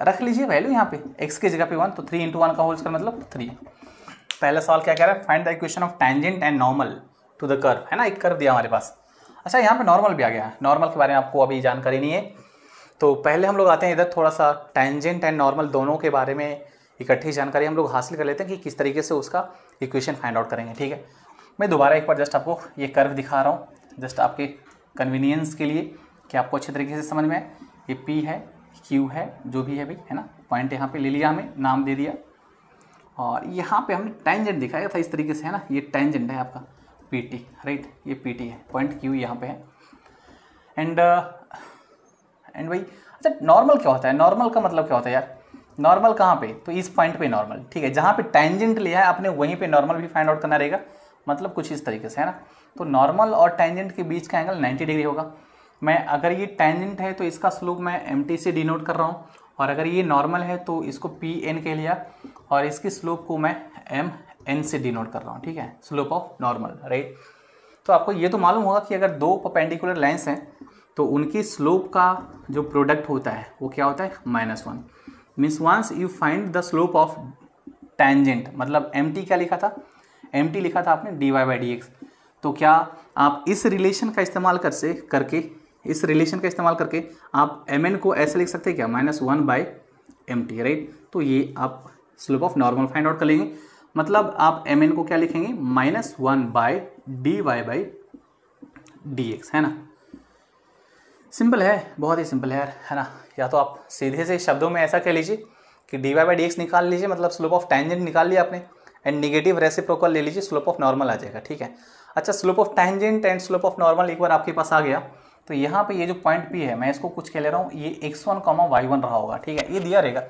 रख लीजिए वैल्यू यहाँ पे, x की जगह पे 1, तो 3 इंटू 1 का होल स्क्वायर मतलब 3। पहला सवाल क्या कह रहा है, find the equation of tangent and normal to the curve, है ना, एक कर्व दिया हमारे पास। अच्छा, यहाँ पे नॉर्मल भी आ गया है, नॉर्मल के बारे में आपको अभी जानकारी नहीं है, तो पहले हम लोग आते हैं इधर, थोड़ा सा टैंजेंट एंड नॉर्मल दोनों के बारे में इकट्ठी जानकारी हम लोग हासिल कर लेते हैं कि किस तरीके से उसका इक्वेशन फाइंड आउट करेंगे, ठीक है। मैं दोबारा एक बार जस्ट आपको ये कर्व दिखा रहा हूँ, जस्ट आपके कन्वीनियंस के लिए कि आपको अच्छे तरीके से समझ में आए। ये P है, Q है, जो भी है भाई, है ना, पॉइंट यहाँ पे ले लिया, हमें नाम दे दिया, और यहाँ पे हमने टैंजेंट दिखाया था इस तरीके से, है ना, ये टैंजेंट है आपका PT, राइट, ये PT है, पॉइंट Q यहाँ पे है। एंड भाई, अच्छा नॉर्मल क्या होता है, नॉर्मल का मतलब क्या होता है यार, नॉर्मल कहाँ पे, तो इस पॉइंट पे नॉर्मल, ठीक है, जहाँ पे टैंजेंट लिया है आपने वहीं पे नॉर्मल भी फाइंड आउट करना रहेगा, मतलब कुछ इस तरीके से, है ना। तो नॉर्मल और टैंजेंट के बीच का एंगल 90 डिग्री होगा। मैं अगर ये टैंजेंट है तो इसका स्लोप मैं MT से डिनोट कर रहा हूँ, और अगर ये नॉर्मल है तो इसको PN कह लिया, और इसकी स्लोप को मैं MN से डिनोट कर रहा हूँ, ठीक है, स्लोप ऑफ नॉर्मल, राइट। तो आपको ये तो मालूम होगा कि अगर दो परपेंडिकुलर लाइन्स हैं तो उनकी स्लोप का जो प्रोडक्ट होता है वो क्या होता है, -1। Means once you find the slope of tangent, मतलब MT क्या लिखा था, MT लिखा था आपने dy बाई डी एक्स, तो क्या आप इस रिलेशन का इस्तेमाल इस रिलेशन का इस्तेमाल करके आप Mn को ऐसे लिख सकते हैं क्या, -1 बाई MT, राइट। तो ये आप slope of normal find out कर लेंगे, मतलब आप Mn को क्या लिखेंगे, -1 by dy by d x, है ना। सिंपल है, बहुत ही सिंपल है यार, है ना। या तो आप सीधे से शब्दों में ऐसा कह लीजिए कि dy बाई डी एक्स निकाल लीजिए, मतलब स्लोप ऑफ टैंजेंट निकाल लिया आपने, एंड नेगेटिव रेसिप्रोकल ले लीजिए, स्लोप ऑफ नॉर्मल आ जाएगा, ठीक है। अच्छा, slope of tangent and slope of normal एक बार आपके पास आ गया, तो यहाँ पे ये जो पॉइंट P है, मैं इसको कुछ कह ले रहा हूँ, ये x1, y1 रहा होगा, ठीक है, ये दिया रहेगा,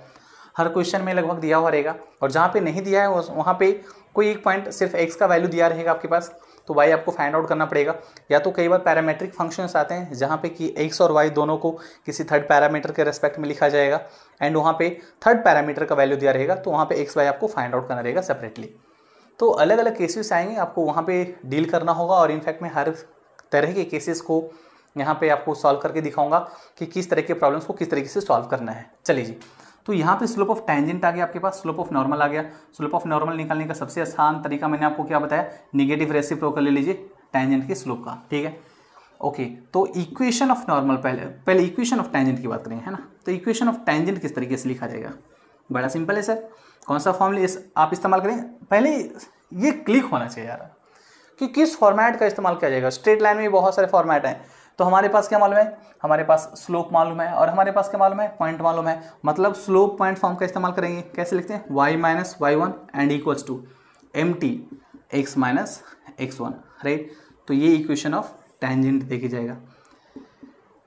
हर क्वेश्चन में लगभग दिया हुआ रहेगा, और जहाँ पे नहीं दिया है वहाँ पे कोई एक पॉइंट सिर्फ x का वैल्यू दिया रहेगा आपके पास, तो y आपको फाइंड आउट करना पड़ेगा। या तो कई बार पैरामीट्रिक फंक्शंस आते हैं जहाँ पे कि x और y दोनों को किसी थर्ड पैरामीटर के रेस्पेक्ट में लिखा जाएगा, एंड वहाँ पे थर्ड पैरामीटर का वैल्यू दिया रहेगा, तो वहाँ पे x y आपको फाइंड आउट करना रहेगा सेपरेटली। तो अलग अलग केसेस आएंगे, आपको वहाँ पे डील करना होगा, और इनफैक्ट मैं हर तरह के केसेस को यहाँ पे आपको सॉल्व करके दिखाऊंगा कि किस तरह के प्रॉब्लम्स को किस तरीके से सॉल्व करना है। चलिए जी, तो यहाँ पे स्लोप ऑफ टैंजेंट आ गया आपके पास, स्लोप ऑफ नॉर्मल आ गया। स्लोप ऑफ नॉर्मल निकालने का सबसे आसान तरीका मैंने आपको क्या बताया, नेगेटिव रेसिप्रोकल ले लीजिए टैंजेंट के स्लोप का, ठीक है। ओके, तो इक्वेशन ऑफ नॉर्मल, पहले इक्वेशन ऑफ टैंजेंट की बात करेंगे, है ना। तो इक्वेशन ऑफ टैंजेंट किस तरीके से लिखा जाएगा, बड़ा सिंपल है सर। कौन सा फॉर्मूला आप इस्तेमाल करें, पहले ये क्लिक होना चाहिए यार कि किस फॉर्मेट का इस्तेमाल किया जाएगा। स्ट्रेट लाइन में बहुत सारे फॉर्मेट हैं, तो हमारे पास क्या मालूम है, हमारे पास स्लोप मालूम है, और हमारे पास क्या मालूम है, पॉइंट मालूम है, मतलब स्लोप पॉइंट फॉर्म का इस्तेमाल करेंगे। कैसे लिखते हैं, y minus y1 and equals to MT x minus x1, right. तो ये इक्वेशन ऑफ टैंजेंट देखी जाएगा।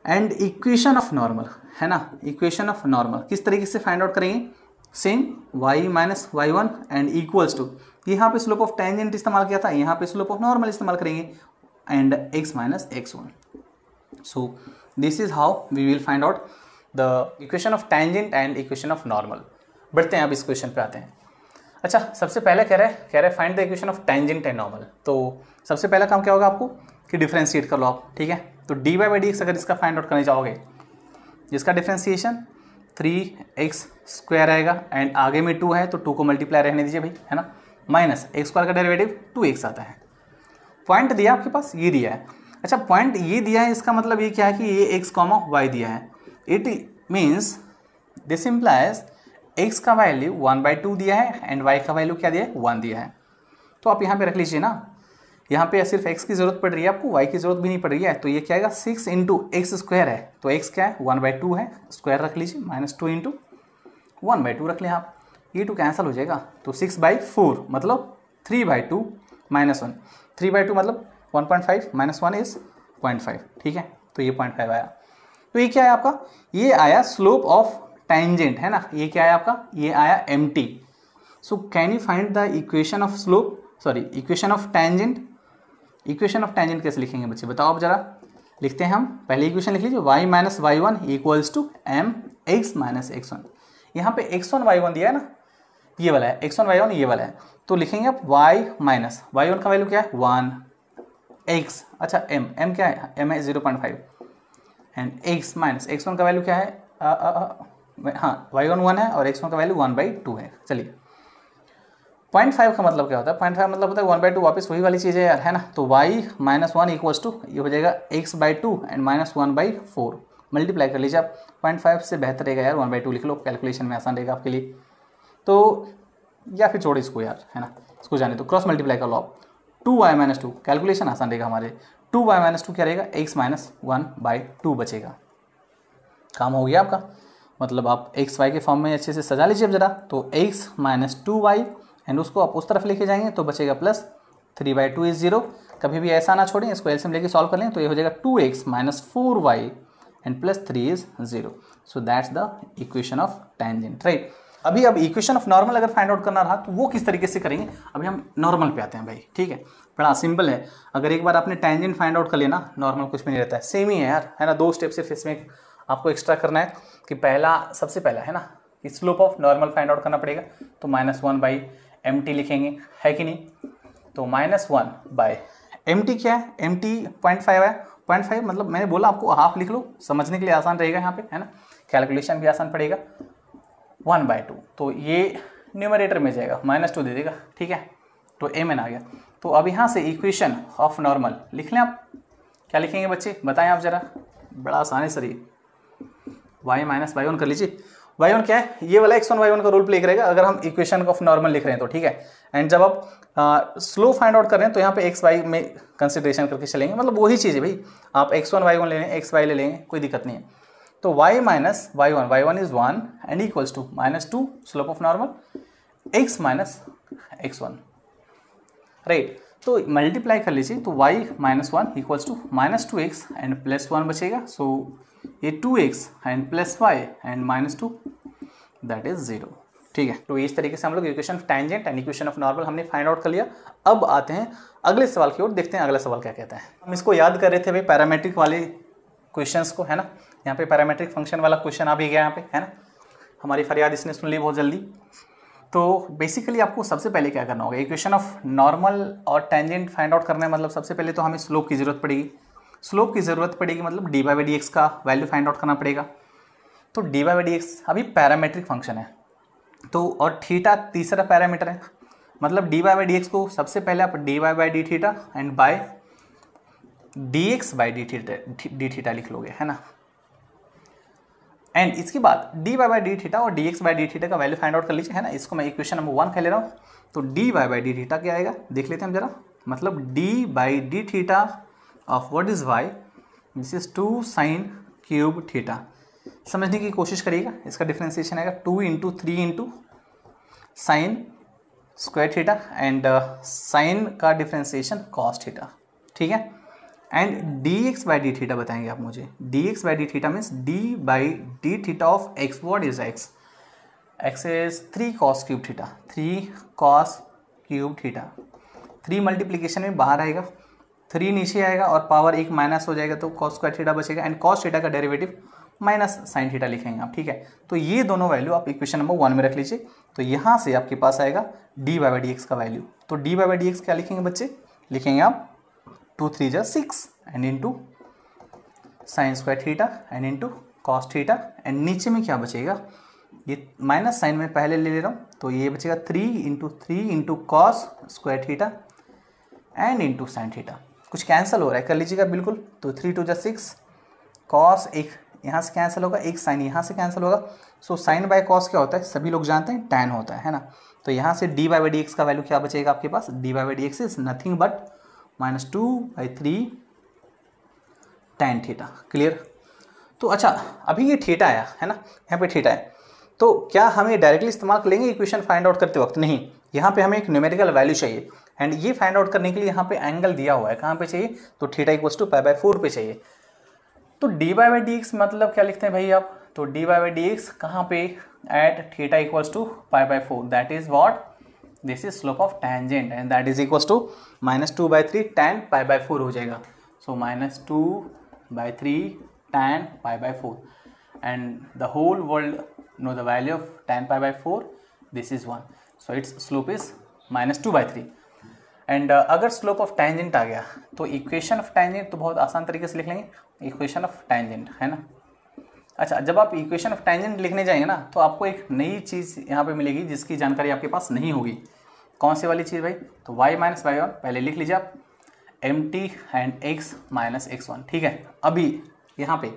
एंड इक्वेशन ऑफ नॉर्मल, है ना, इक्वेशन ऑफ नॉर्मल किस तरीके से फाइंड आउट करेंगे, same y minus y one and equals to, यहाँ पे स्लोप ऑफ टेंजेंट इस्तेमाल किया था, यहाँ पे स्लोप ऑफ नॉर्मल इस्तेमाल करेंगे and x minus x one. So this is how we will find out the equation of tangent and equation of normal. बढ़ते हैं अब इस क्वेश्चन पे आते हैं. अच्छा, सबसे पहले कह रहे हैं find the equation of tangent and normal. तो सबसे पहला काम क्या होगा आपको कि डिफरेंशिएट कर लो आप, ठीक है. तो dy बाई डी एक्स अगर इसका फाइंड आउट करने जाओगे, जिसका डिफरेंशिएशन 3x स्क्वायर आएगा एंड आगे में 2 है तो 2 को मल्टीप्लाई रहने दीजिए भाई, है ना, माइनस एक्स स्क्वायर का डेरिवेटिव 2x आता है. पॉइंट दिया आपके पास, ये दिया है. अच्छा, पॉइंट ये दिया है, इसका मतलब ये क्या है कि ये x कॉमा वाई दिया है. It means this implies x का वैल्यू 1/2 दिया है एंड y का वैल्यू क्या दिया है, 1 दिया है. तो आप यहाँ पे रख लीजिए ना, यहाँ पे सिर्फ x की जरूरत पड़ रही है आपको, y की जरूरत भी नहीं पड़ रही है. तो ये क्या आएगा, 6 इंटू एक्स स्क्वायर है, तो x क्या है 1/2 है, स्क्वायर रख लीजिए, माइनस 2 इंटू 1/2 रख लें आप. ये 2 कैंसिल हो जाएगा, तो 6/4 मतलब 3/2 माइनस 1. 3/2 मतलब 1.5 माइनस 1 इज 0.5, ठीक है. तो ये 0.5 आया. तो ये क्या है आपका, ये आया स्लोप ऑफ टेंजेंट, है ना. ये क्या है आपका, ये आया mt. So can you find the equation of slope, sorry equation of tangent. Equation of tangent कैसे लिखेंगे बच्चे, बताओ आप जरा. लिखते हैं हम, पहले इक्वेशन लिख लीजिए, y minus y one equals to m x minus x one. यहाँ पे x1 y1 दिया है ना, ये वाला है x1 y1, ये वाला है. तो लिखेंगे आप y माइनस y1 का वैल्यू क्या है 1, x, अच्छा m क्या है, m है 0.5 एंड x माइनस x1 का वैल्यू क्या है, हाँ y1 1 है और x1 का वैल्यू 1/2 है. चलिए, 0.5 का मतलब क्या होता है, 0.5 मतलब होता है 1/2, वापस वही वाली चीज़ है यार, है ना. तो y माइनस 1 इक्वल्स टू ये हो जाएगा x/2 एंड माइनस 1/4. मल्टीप्लाई कर लीजिए आप, 0.5 से बेहतर रहेगा यार 1/2 लिख लो, कैलकुलेशन में आसान रहेगा आपके लिए. तो या फिर छोड़ो इसको यार, है ना, इसको जाने तो क्रॉस मल्टीप्लाई कर लो आप, 2y माइनस 2, कैलकुलेशन आसान रहेगा हमारे. 2y माइनस 2 क्या रहेगा, x माइनस 1/2 बचेगा. काम हो गया आपका. मतलब आप एक्स वाई के फॉर्म में अच्छे से सजा लीजिए अब जरा. तो x माइनस 2y एंड उसको आप उस तरफ लेके जाएंगे तो बचेगा प्लस 3/2 इज 0. कभी भी ऐसा ना छोड़ें, इसको एलसीएम लेके सॉल्व कर लें तो ये हो जाएगा 2x minus 4y and plus 3 is 0. So that's the equation of tangent, right. अभी अब इक्वेशन ऑफ नॉर्मल अगर फाइंड आउट करना रहा तो वो किस तरीके से करेंगे, अभी हम नॉर्मल पे आते हैं भाई, ठीक है. बड़ा सिंपल है. अगर एक बार आपने टेंजेंट फाइंड आउट कर लिया ना, नॉर्मल कुछ भी नहीं रहता है, सेम ही है यार, है ना. 2 स्टेप सिर्फ इसमें आपको एक्स्ट्रा करना है कि पहला, सबसे पहला है ना कि slope of normal find out करना पड़ेगा. तो -1/mt लिखेंगे, है कि नहीं. तो -1/mt क्या है, mt 0.5 है. 0.5 मतलब मैंने बोला आपको हाफ लिख लो, समझने के लिए आसान रहेगा यहाँ पे, है ना, कैलकुलेशन भी आसान पड़ेगा. 1/2 तो ये न्यूमरेटर में जाएगा, -2 दे देगा, ठीक है. तो mn आ गया. तो अब यहाँ से इक्वेशन ऑफ नॉर्मल लिख लें आप. क्या लिखेंगे बच्चे, बताएं आप जरा, बड़ा आसान है सर ये. y माइनस वाई वन कर लीजिए. y1 क्या है, ये वाला x1 y1 का रोल प्ले करेगा अगर हम इक्वेशन ऑफ नॉर्मल लिख रहे हैं तो, ठीक है. एंड जब आप स्लो फाइंड आउट कर रहे हैं तो यहाँ पे x y में कंसिडरेशन करके चलेंगे, मतलब वही चीज़ है भाई. आप x1 y1 ले लें, x y ले लेंगे, कोई दिक्कत नहीं है. तो y minus y1 is 1 and equals to -2 slope of normal x minus x1, right. तो मल्टीप्लाई कर लीजिए, तो y minus 1 equals to -2x and plus 1 बचेगा. सो ये 2x and plus y and -2 that is 0, ठीक है. तो इस तरीके से हम लोग equation of tangent and equation of normal हमने फाइंड आउट कर लिया. अब आते हैं अगले सवाल की ओर, देखते हैं अगला सवाल क्या कहता है. हम इसको याद कर रहे थे भाई पैरामेट्रिक वाले क्वेश्चंस को, है ना. यहाँ पे पैरामेट्रिक फंक्शन वाला क्वेश्चन आ भी गया यहाँ पे, है ना. हमारी फरियाद इसने सुन ली बहुत जल्दी. तो बेसिकली आपको सबसे पहले क्या करना होगा, इक्वेशन ऑफ नॉर्मल और टेंजेंट फाइंड आउट करना है. मतलब सबसे पहले तो हमें स्लोप की जरूरत पड़ेगी. स्लोप की ज़रूरत पड़ेगी मतलब dy/dx का वैल्यू फाइंड आउट करना पड़ेगा. तो dy/dx अभी पैरामेट्रिक फंक्शन है, तो और थीटा तीसरा पैरामीटर है. मतलब dy/dx को सबसे पहले आप dy/d theta and bye dx/d theta लिख लोगे, है ना. एंड इसके बाद dy/d थीटा और dx/d थीटा का वैल्यू फाइंड आउट कर लीजिए, है ना. इसको मैं इक्वेशन नंबर 1 कह ले रहा हूँ. तो dy/d थीटा क्या आएगा देख लेते हैं हम जरा. मतलब d/d theta of what is y, this is 2 sin cube theta. समझने की कोशिश करिएगा. इसका डिफरेंशिएशन आएगा 2 into 3 into sine square theta and sine का डिफरेंशिएशन कॉस थीटा, ठीक है. And d x by d theta बताएंगे आप मुझे। D x by d theta means d by d theta of x. What is x? X is 3 cos cube theta. 3 cos cube theta. 3 multiplication में बाहर आएगा, 3 नीचे आएगा और पावर 1 माइनस हो जाएगा तो cos स्क्वायर थीटा बचेगा। एंड cos थीटा का डेरिवेटिव माइनस साइन थीटा लिखेंगे आप, ठीक है। तो ये दोनों वैल्यू आप इक्वेशन नंबर 1 में रख लीजिए। तो यहाँ से आपके पास आएगा डी बाई डी एक्स का वैल्यू। तो डी बाई डी एक्स क्या लिखेंगे बच्चे? लिखेंगे आप 2 3 जा 6 and into sine square theta and into cos theta. And नीचे में क्या बचेगा? ये माइनस साइन में पहले ले रहा हूँ तो ये बचेगा 3 into cos square theta and into sine theta. कुछ कैंसिल हो रहा है, कर लीजिएगा बिल्कुल। तो 3 2 जा 6, कॉस एक यहाँ से कैंसिल होगा, एक साइन यहाँ से कैंसिल होगा। सो साइन बाय कॉस क्या होता है? सभी लोग जानते हैं टैन होता है ना। तो यहाँ से डी बाई डी एक्स का वैल्यू क्या बचेगा आपके पास? D by d x is nothing but -2/3 tan theta. Clear? तो अच्छा, अभी ये थीटा आया है ना, यहाँ पे थीटा है, तो क्या हमें डायरेक्टली इस्तेमाल कर लेंगे इक्वेशन फाइंड आउट करते वक्त? नहीं, यहाँ पे हमें एक न्यूमेरिकल वैल्यू चाहिए। एंड ये फाइंड आउट करने के लिए यहाँ पे एंगल दिया हुआ है, कहाँ पे चाहिए? तो थीटा इक्वल्स टू π/4 पे चाहिए। तो डी बाई डी एक्स मतलब क्या लिखते हैं भाई आप? तो डी बाई डी एक्स कहाँ पे? At theta equals to π/4, that is what? This is slope of tangent and that is equals to -2/3 tan π/4 हो जाएगा। So -2/3 tan π/4 and the whole world know the value of tan π/4, this is 1। So its slope is -2/3। And अगर slope of tangent आ गया तो equation of tangent तो बहुत आसान तरीके से लिख लेंगे, इक्वेशन ऑफ टेंजेंट, है ना। अच्छा, जब आप इक्वेशन ऑफ टेंजेंट लिखने जाएंगे ना तो आपको एक नई चीज़ यहाँ पे मिलेगी जिसकी जानकारी आपके पास नहीं होगी। कौन सी वाली चीज़ भाई? तो y माइनस y1 पहले लिख लीजिए आप, mt and x minus x1, ठीक है। अभी यहाँ पे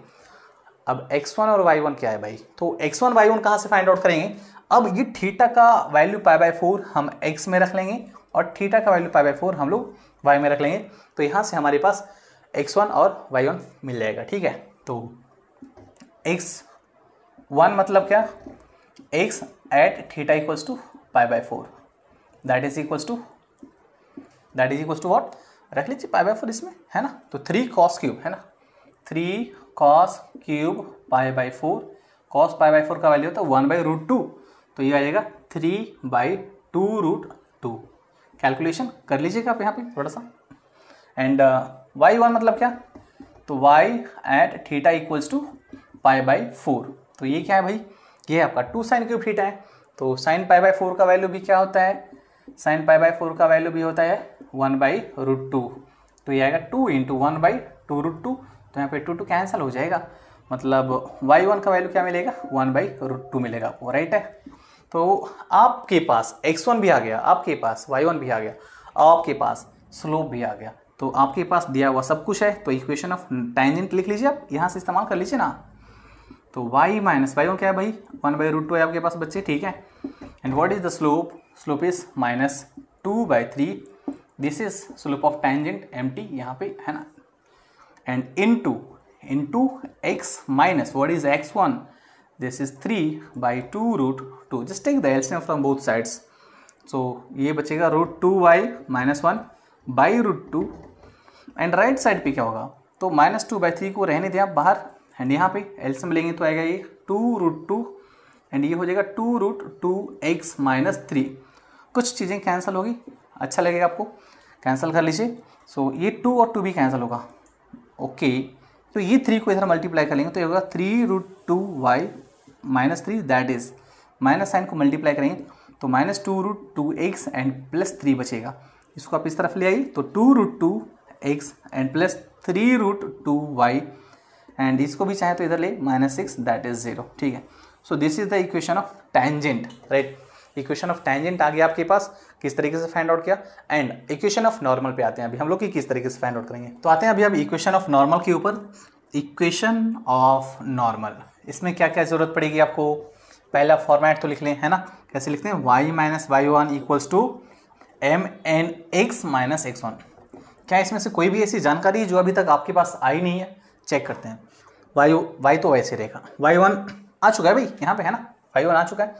अब x1 और y1 क्या है भाई? तो x1 y1 कहाँ से फाइंड आउट करेंगे? अब ये थीटा का वैल्यू π/4 हम x में रख लेंगे और थीटा का वैल्यू π/4 हम लोग y में रख लेंगे। तो यहाँ से हमारे पास x1 और y1 मिल जाएगा, ठीक है। तो x1 मतलब क्या? x at theta equals to π/4, that is equals to what? रख लीजिए π/4 इसमें, है ना। तो 3 cos क्यूब, है ना, 3 cos क्यूब π/4। cos π/4 का वैल्यू होता है 1/√2, तो ये आ जाएगा 3/2√2। कैलकुलेशन कर लीजिएगा आप यहाँ पे थोड़ा सा। एंड y1 मतलब क्या? तो y at theta equals to π/4। तो ये क्या है भाई? ये आपका 2 sin क्यूब थीटा है। तो sin π/4 का वैल्यू भी क्या होता है? sin π/4 का वैल्यू भी होता है 1/√2। तो ये आएगा 2 इंटू 1/2√2। तो यहाँ पे 2 कैंसिल हो जाएगा, मतलब y1 का वैल्यू क्या मिलेगा? 1/√2 मिलेगा आपको, राइट है। तो आपके पास x1 भी आ गया, आपके पास y1 भी आ गया, आपके पास स्लोप भी आ गया। तो आपके पास दिया हुआ सब कुछ है। तो इक्वेशन ऑफ टेंजेंट लिख लीजिए आप, यहाँ से इस्तेमाल कर लीजिए ना। तो y माइनस y1 क्या है भाई? 1/√2 है आपके पास बच्चे, ठीक है। And what is the slope? Slope is -2/3। This is slope of tangent mt यहाँ पे, है ना। And into x minus what is x1? This is 3/2√2। Just take the LCM from both sides. So ये बचेगा √2y - 1/√2। एंड राइट साइड पे क्या होगा? तो -2/3 को रहने दें आप बाहर। एंड यहाँ पे एलसीएम लेंगे तो आएगा ये 2√2 एंड ये हो जाएगा 2√2x - 3। कुछ चीज़ें कैंसिल होगी, अच्छा लगेगा आपको, कैंसिल कर लीजिए। सो ये 2 और 2 भी कैंसिल होगा, ओके। तो ये 3 को इधर मल्टीप्लाई कर लेंगे तो ये होगा 3√2y - 3, that is minus sine को मल्टीप्लाई करेंगे तो -2√2x एंड +3 बचेगा। इसको आप इस तरफ ले आइए तो 2√2x एंड +3√2y एंड इसको भी चाहे तो इधर ले -6, दैट इज 0, ठीक है। So this is the equation of tangent, right. Equation of tangent आ गया आपके पास, किस तरीके से फाइंड आउट किया। एंड इक्वेशन ऑफ नॉर्मल पे आते हैं अभी हम लोग कि किस तरीके से फाइंड आउट करेंगे। तो आते हैं अभी हम इक्वेशन ऑफ नॉर्मल के ऊपर। इक्वेशन ऑफ नॉर्मल, इसमें क्या क्या जरूरत पड़ेगी आपको? पहला फॉर्मेट तो लिख लें, है ना। कैसे लिखते हैं? y - y1 equals to mnx - x1। क्या इसमें से कोई भी ऐसी जानकारी जो अभी तक आपके पास आई नहीं है? चेक करते हैं। y तो वैसे रहेगा, y1 आ चुका है भाई यहाँ पे, है ना। y1 आ चुका है,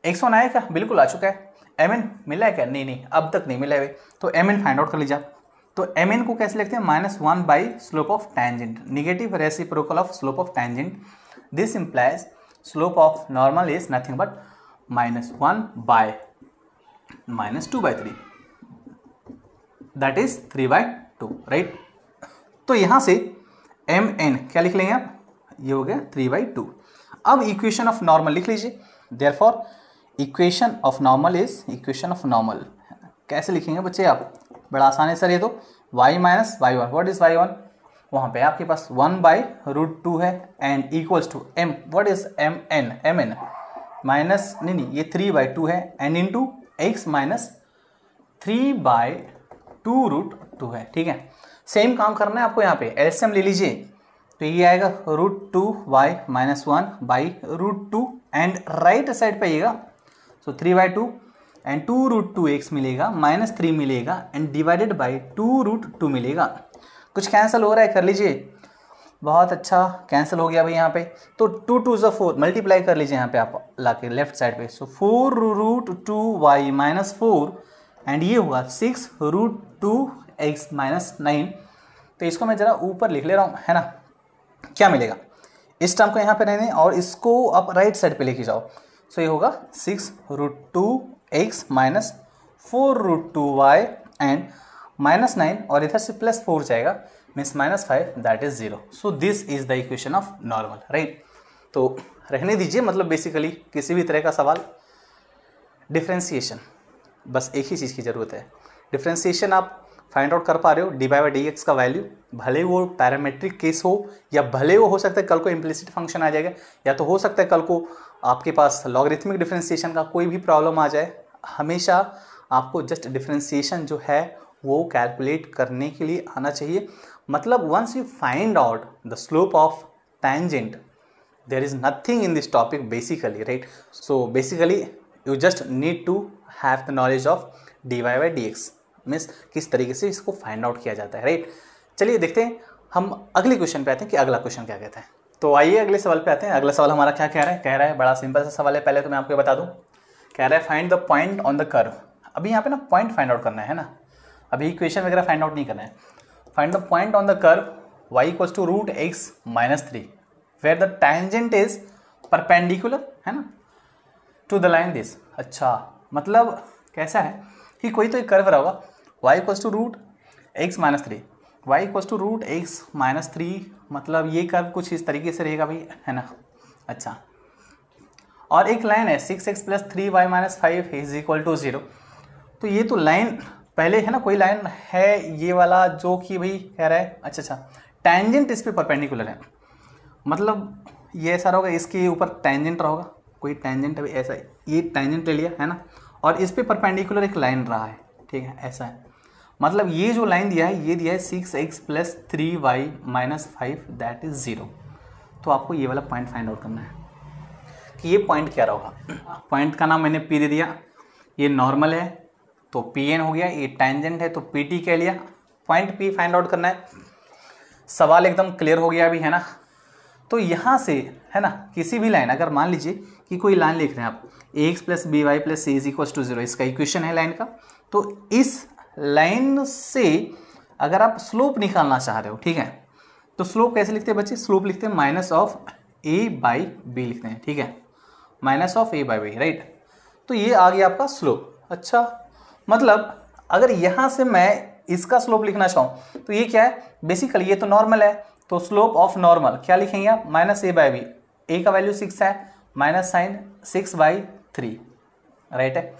x1 आया क्या? बिल्कुल आ चुका है। mn मिला है क्या? नहीं, अब तक नहीं मिला है भाई। तो mn फाइंड आउट कर लीजिए आप। तो mn को कैसे लिखते हैं, -1 by slope of tangent, negative reciprocal of slope of tangent. This implies slope of normal is nothing but -1 by -2/3, that is 3/2, right. तो यहां से mn क्या लिख लेंगे आप, ये हो गया 3/2. अब इक्वेशन ऑफ नॉर्मल लिख लीजिए. Therefore equation of normal is, equation of normal कैसे लिखेंगे बच्चे आप, बड़ा आसान है सर ये तो. y minus y1, what is y1, वहाँ पे आपके पास 1/√2 है and equals to m, what is mn minus नहीं ये 3/2 है एंड इनटू x माइनस 3/2√2 है. ठीक है, सेम काम करना है आपको यहाँ पे, एलसीएम ले लीजिए. तो ये आएगा √2y - 1/√2 एंड राइट साइड पे आइएगा, सो 3/2 एंड 2√2x मिलेगा, -3 मिलेगा एंड डिवाइडेड बाई 2√2 मिलेगा. कुछ कैंसिल हो रहा है, कर लीजिए. बहुत अच्छा, कैंसिल हो गया भाई यहाँ पे. तो 2 2 ज़ा 4 मल्टीप्लाई कर लीजिए यहाँ पे आप लाके लेफ्ट साइड पे. सो 4√2y - 4 एंड ये हुआ 6√2x - 9. तो इसको मैं ज़रा ऊपर लिख ले रहा हूँ, है ना. क्या मिलेगा, इस टर्म को यहाँ पे रहने और इसको आप राइट साइड पे लेके जाओ. सो ये होगा 6√2x - 4√2y एंड -9 और इधर से +4 जाएगा, means -5, that is 0. So this is the equation of normal, right. तो रहने दीजिए, मतलब बेसिकली किसी भी तरह का सवाल, डिफ्रेंसिएशन, बस एक ही चीज़ की ज़रूरत है. डिफ्रेंसिएशन आप फाइंड आउट कर पा रहे हो, dy/dx का वैल्यू, भले वो पैरामेट्रिक केस हो या भले वो हो सकता है कल को इम्प्लिसिट फंक्शन आ जाएगा, या तो हो सकता है कल को आपके पास लॉगरिथमिक डिफ्रेंसिएशन का कोई भी प्रॉब्लम आ जाए. हमेशा आपको जस्ट डिफ्रेंसिएशन जो है वो कैलकुलेट करने के लिए आना चाहिए. मतलब once you find out the slope of tangent, there is nothing in this topic basically, right. So basically you just need to have the knowledge of dy/dx, means किस तरीके से इसको फाइंड आउट किया जाता है, राइट. चलिए देखते हैं हम अगले क्वेश्चन पे आते हैं कि अगला क्वेश्चन क्या कहता है. तो आइए अगले सवाल पे आते हैं. अगला सवाल हमारा क्या कह रहा है, बड़ा सिंपल सा सवाल है. पहले तो मैं आपको बता दूं, कह रहा है find the point on the curve. अभी यहाँ पे ना पॉइंट फाइंड आउट करना है ना, अभी इक्वेशन वगैरह फाइंड आउट नहीं करना है. Find the point on the curve y = √x - 3 where the tangent is perpendicular, है ना, टू द लाइन दिस. अच्छा, मतलब कैसा है कि कोई तो एक कर्व रहा होगा, y = √x - 3, y = √x - 3, मतलब ये कर्व कुछ इस तरीके से रहेगा भाई, है ना. अच्छा, और एक लाइन है 6x + 3y - 5 = 0. तो ये तो लाइन पहले है ना, कोई लाइन है ये वाला जो कि भाई कह रहा है, अच्छा टैंजेंट इस पे परपेंडिकुलर है, मतलब ये ऐसा होगा, इसके ऊपर टैंजेंट रहोगा, कोई टैंजेंट है ऐसा, ये टैंजेंट ले लिया है ना, और इस पे परपेंडिकुलर एक लाइन रहा है, ठीक है, ऐसा है. मतलब ये जो लाइन दिया है, ये दिया है 6x + 3y - 5, दैट इज 0. तो आपको ये वाला पॉइंट फाइंड आउट करना है कि ये पॉइंट क्या रहा. पॉइंट का नाम मैंने P दे दिया, ये नॉर्मल है तो Pn हो गया, ये टैंजेंट है तो PT कह लिया. पॉइंट P फाइंड आउट करना है. सवाल एकदम क्लियर हो गया अभी, है ना. तो यहाँ से है ना, किसी भी लाइन, अगर मान लीजिए कि कोई लाइन लिख रहे हैं आप, ax + by + c = 0, इसका इक्वेशन है लाइन का. तो इस लाइन से अगर आप स्लोप निकालना चाह रहे हो, ठीक है, तो स्लोप कैसे लिखते हैं बच्चे, स्लोप लिखते हैं -a/b लिखते हैं, ठीक है, -a/b, राइट. तो ये आ गया आपका स्लोप. अच्छा, मतलब अगर यहाँ से मैं इसका स्लोप लिखना चाहूँ तो ये क्या है, बेसिकली ये तो नॉर्मल है, तो स्लोप ऑफ नॉर्मल क्या लिखेंगे आप, -a/b. a का वैल्यू 6 है, माइनस साइन 6/3, राइट है.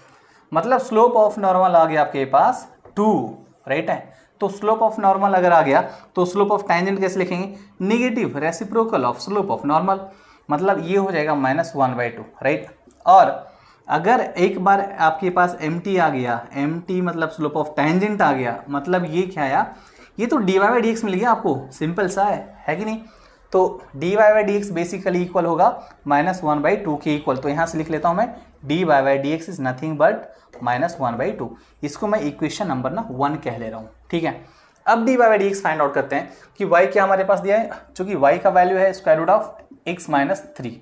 मतलब स्लोप ऑफ नॉर्मल आ गया आपके पास 2, राइट है. तो स्लोप ऑफ नॉर्मल अगर आ गया तो स्लोप ऑफ टैंजेंट कैसे लिखेंगे, negative reciprocal of slope of normal, मतलब ये हो जाएगा -1/2, राइट. और अगर एक बार आपके पास mt आ गया, mt मतलब स्लोप ऑफ टैंजेंट आ गया, मतलब ये क्या आया, ये तो dy/dx मिल गया आपको, सिंपल सा है कि नहीं. तो dy/dx बेसिकली इक्वल होगा -1/2 के इक्वल. तो यहाँ से लिख लेता हूँ मैं, dy/dx इज नथिंग बट -1/2. इसको मैं इक्वेशन नंबर 1 कह ले रहा हूँ, ठीक है. अब dy/dx फाइंड आउट करते हैं कि y क्या हमारे पास दिया है, चूंकि y का वैल्यू है √x - 3.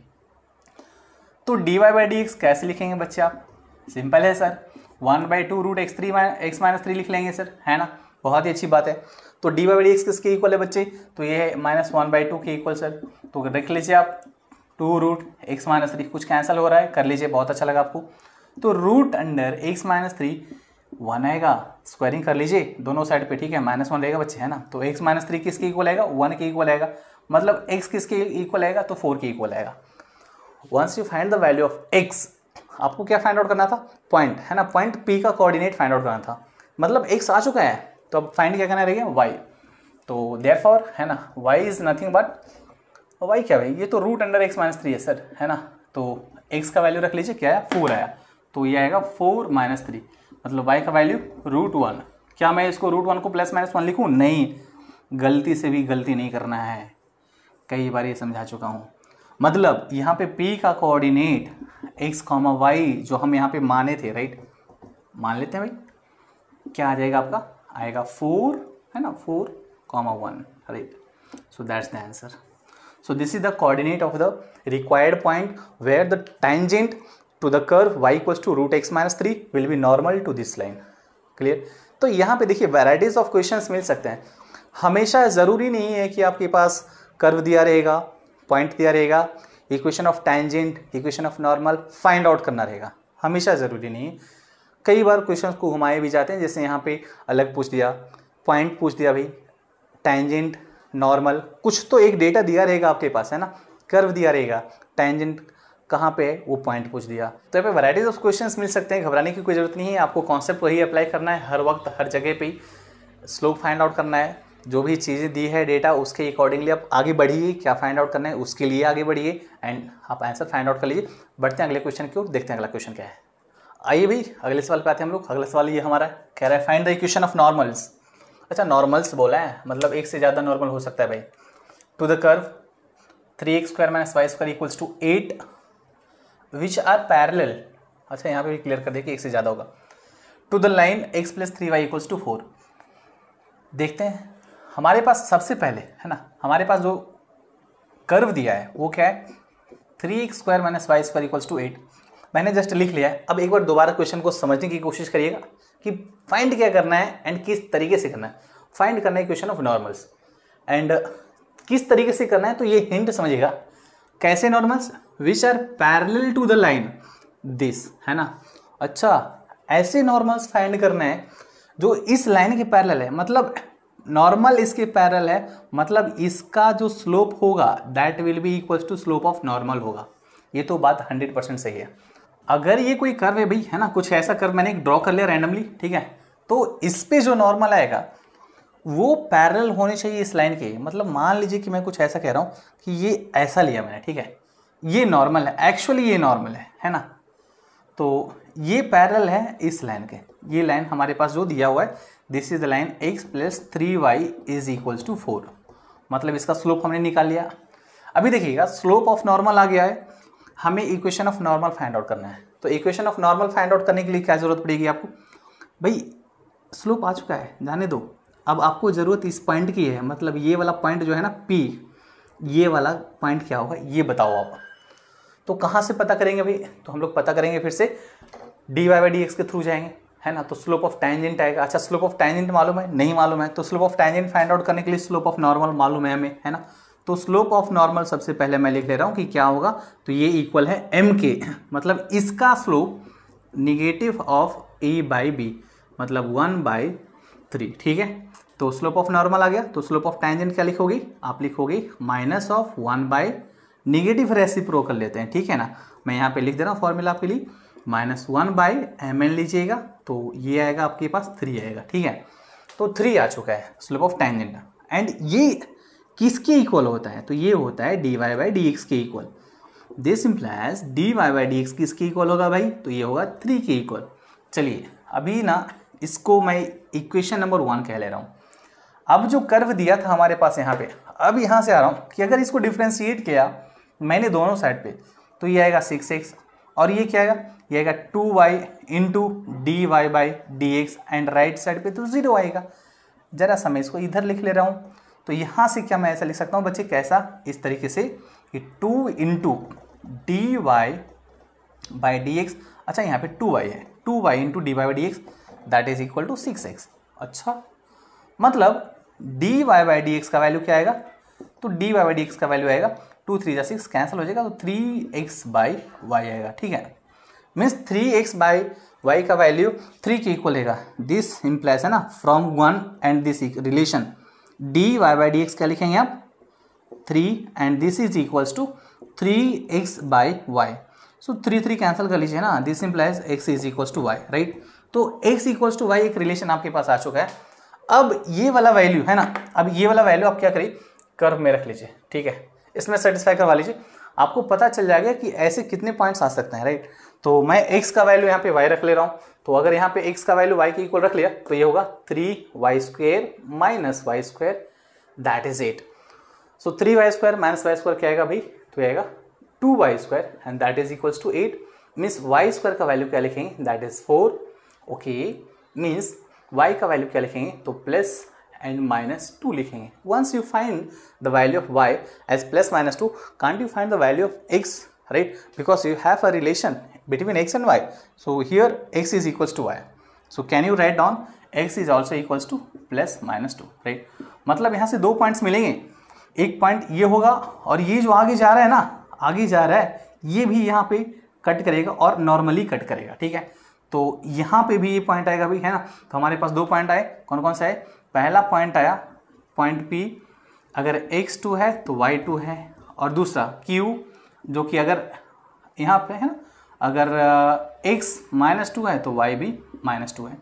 तो dy/dx कैसे लिखेंगे बच्चे आप, सिंपल है सर, 1/2 √x - 3 लिख लेंगे सर, है ना. बहुत ही अच्छी बात है। तो d y by d x किसके इक्वल है बच्चे? तो ये है -1/2 के इक्वल सर। तो रख लीजिए आप 2√x-3, कुछ कैंसिल हो रहा है, कर लीजिए, बहुत अच्छा लगा आपको। तो रूट अंडर x-3 1 आएगा, स्क्वायरिंग कर लीजिए दोनों साइड पे, ठीक है, -1 रहेगा बच्चे, है ना। तो x-3 किसके इक्वल आएगा? 1 के इक्वल आएगा, मतलब x किसके इक्वल आएगा? तो 4 के इक्वल आएगा। Once you find the value of x, आपको क्या फाइंड आउट करना था? पॉइंट, है ना, पॉइंट P का कोऑर्डिनेट फाइंड आउट करना था। मतलब x आ चुका है, तो अब फाइंड क्या करना रहेगा? y। तो देयरफॉर, है ना, y is nothing but, y क्या भाई? ये तो रूट अंडर x-3 है सर, है ना। तो x का वैल्यू रख लीजिए, क्या आया? 4 आया। तो ये आएगा 4 - 3, मतलब y का वैल्यू √1। क्या मैं इसको √1 को +-1 लिखूँ? नहीं, गलती से भी गलती नहीं करना है, कई बार ये समझा चुका हूँ। मतलब यहाँ पे P का कोऑर्डिनेट x, y जो हम यहाँ पे माने थे, राइट, मान लेते हैं भाई, क्या आ जाएगा आपका? आएगा 4, है ना, 4,1, right. So that's the answer. So this is the coordinate of the required point where the tangent to the curve y equals to √x-3 will be normal to this line. Clear? तो यहाँ पे देखिए varieties of questions मिल सकते हैं। हमेशा ज़रूरी नहीं है कि आपके पास कर्व दिया रहेगा, पॉइंट दिया रहेगा, equation of tangent, equation of normal find out करना रहेगा, हमेशा ज़रूरी नहीं है। कई बार क्वेश्चंस को घुमाए भी जाते हैं, जैसे यहाँ पे अलग पूछ दिया, पॉइंट पूछ दिया भाई, टेंजेंट, नॉर्मल, कुछ तो एक डेटा दिया रहेगा आपके पास, है ना, कर्व दिया रहेगा, टेंजेंट कहाँ पे है वो पॉइंट पूछ दिया। तो यहाँ पे वैराइटीज ऑफ क्वेश्चंस मिल सकते हैं, घबराने की कोई ज़रूरत नहीं है। आपको कॉन्सेप्ट वही अप्लाई करना है, हर वक्त हर जगह पे स्लोप फाइंड आउट करना है। जो भी चीज़ें दी है डेटा, उसके अकॉर्डिंगली आप आगे बढ़िए, क्या फाइंड आउट करना है उसके लिए आगे बढ़िए एंड आप आंसर फाइंड आउट कर लीजिए। बढ़ते हैं अगले क्वेश्चन की ओर, देखते हैं अगला क्वेश्चन क्या है। आइए भाई अगले सवाल पे आते हैं हम लोग। अगला सवाल ये हमारा कह रहा है find the equation of normals. अच्छा, नॉर्मल्स बोला है, मतलब एक से ज़्यादा नॉर्मल हो सकता है भाई। To the curve 3x² - y² = 8 which are parallel. अच्छा, यहाँ पे भी क्लियर कर दे कि एक से ज़्यादा होगा। To the line x + 3y = 4। देखते हैं, हमारे पास सबसे पहले, है ना, हमारे पास जो कर्व दिया है वो क्या है? 3x² - y² = 8। मैंने जस्ट लिख लिया है। अब एक बार दोबारा क्वेश्चन को समझने की कोशिश करिएगा कि फाइंड क्या करना है एंड किस तरीके से करना है। फाइंड करना है इक्वेशन ऑफ नॉर्मल्स एंड किस तरीके से करना है, तो ये हिंट समझिएगा। कैसे normals? Which are parallel to the line this, है ना। अच्छा, ऐसे नॉर्मल्स फाइंड करना है जो इस लाइन के पैरेलल है, मतलब नॉर्मल इसके पैरेलल है, मतलब इसका जो स्लोप होगा that will be equals to slope of normal होगा। ये तो बात 100% सही है। अगर ये कोई कर्व है भाई, है ना, कुछ ऐसा कर्व मैंने ड्रॉ कर लिया रैंडमली, ठीक है, तो इस पे जो नॉर्मल आएगा वो पैरेलल होने चाहिए इस लाइन के। मतलब मान लीजिए कि मैं कुछ ऐसा कह रहा हूँ कि ये ऐसा लिया मैंने, ठीक है, ये नॉर्मल है, एक्चुअली ये नॉर्मल है ना, तो ये पैरेलल है इस लाइन के। ये लाइन हमारे पास जो दिया हुआ है, this is the line x + 3y = 4, मतलब इसका स्लोप हमने निकाल लिया। अभी देखिएगा, स्लोप ऑफ नॉर्मल आ गया है, हमें equation of normal find out करना है। तो equation of normal find out करने के लिए क्या जरूरत पड़ेगी आपको? भाई स्लोप आ चुका है, जाने दो, अब आपको ज़रूरत इस पॉइंट की है, मतलब ये वाला पॉइंट जो है ना P, ये वाला पॉइंट क्या होगा ये बताओ आप। तो कहाँ से पता करेंगे भाई? तो हम लोग पता करेंगे फिर से dy/dx के थ्रू जाएंगे, है ना। तो स्लोप ऑफ टेंजेंट आएगा। अच्छा, स्लोप ऑफ टेंजेंट मालूम है? नहीं मालूम है, तो slope of tangent find out करने के लिए स्लोप ऑफ नॉर्मल मालूम है हमें, है ना। तो स्लोप ऑफ नॉर्मल सबसे पहले मैं लिख ले रहा हूँ कि क्या होगा, तो ये इक्वल है m के, मतलब इसका स्लोप निगेटिव ऑफ a/b, मतलब 1/3, ठीक है। तो स्लोप ऑफ नॉर्मल आ गया, तो स्लोप ऑफ टेंजेंट क्या लिखोगे आप? लिखोगे -1/, निगेटिव रेसिप्रोकल लेते हैं, ठीक है ना। मैं यहाँ पे लिख दे रहा हूँ फॉर्मूला आपके लिए, -1/mn लीजिएगा, तो ये आएगा आपके पास 3 आएगा, ठीक है। तो 3 आ चुका है स्लोप ऑफ टेंजेंट। एंड ये किसके इक्वल होता है? तो ये होता है dy/dx के इक्वल। दिस इंप्लाइज dy/dx किसके इक्वल होगा भाई? तो ये होगा 3 के इक्वल। चलिए अभी ना इसको मैं इक्वेशन नंबर 1 कह ले रहा हूँ। अब जो कर्व दिया था हमारे पास यहाँ पे, अब यहाँ से आ रहा हूँ कि अगर इसको डिफ्रेंशिएट किया मैंने दोनों साइड पे, तो ये आएगा 6x, और ये क्या आएगा? ये आएगा 2y × dy/dx, and right side पे तो 0 आएगा। जरा सा मैं इसको इधर लिख ले रहा हूँ, तो यहाँ से क्या मैं ऐसा लिख सकता हूँ बच्चे, कैसा? इस तरीके से कि 2 × dy/dx। अच्छा, यहाँ पे 2y है, 2y × dy/dx that is equal to 6x। अच्छा, मतलब d y by d x का वैल्यू क्या आएगा, तो d y by d x का वैल्यू आएगा 2 3 जा 6 कैंसिल हो जाएगा, तो 3x बाई वाई आएगा। ठीक है, मीन्स 3x बाई वाई का वैल्यू 3 के इक्वल रहेगा। दिस इम्प्लाइज है ना from 1 and this relation d y by d x क्या लिखेंगे आप 3 and this is equals to 3x by y. So 3 3 cancel कर लीजिए ना, this implies x is equals to y, right. तो x इक्वल्स टू वाई एक relation आपके पास आ चुका है। अब ये वाला वैल्यू है ना, अब ये वाला वैल्यू आप क्या करिए कर्व में रख लीजिए। ठीक है, इसमें सेटिस्फाई करवा लीजिए, आपको पता चल जाएगा कि ऐसे कितने पॉइंट्स आ सकते हैं, राइट। तो मैं x का वैल्यू यहाँ पे y रख ले रहा हूँ, तो अगर यहाँ पे x का वैल्यू y के इक्वल रख लिया तो ये होगा 3y square minus y square that is 8। So 3y square minus y square क्या आएगा भाई, तो आएगा 2y square and that is equals to 8। Means y square का वैल्यू क्या लिखेंगे that is 4। Okay, means y का वैल्यू क्या लिखेंगे तो प्लस एंड माइनस 2 लिखेंगे। Once you find the value of y as plus minus 2, can't you find the value of x, right? Because you have a relation between x and y. So here x is equals to y. So can you write down x is also equals to plus minus 2, right? मतलब यहाँ से 2 points मिलेंगे, एक point ये होगा और ये जो आगे जा रहा है ना, आगे जा रहा है ये भी यहाँ पे कट करेगा और नॉर्मली कट करेगा। ठीक है, तो यहाँ पे भी ये पॉइंट आएगा भी, है ना। तो हमारे पास 2 पॉइंट आए, कौन कौन सा है, पहला पॉइंट आया पॉइंट P, अगर x2 है तो y2 है, और दूसरा Q जो कि अगर यहाँ पे है ना, अगर x -2 है तो y भी -2 है।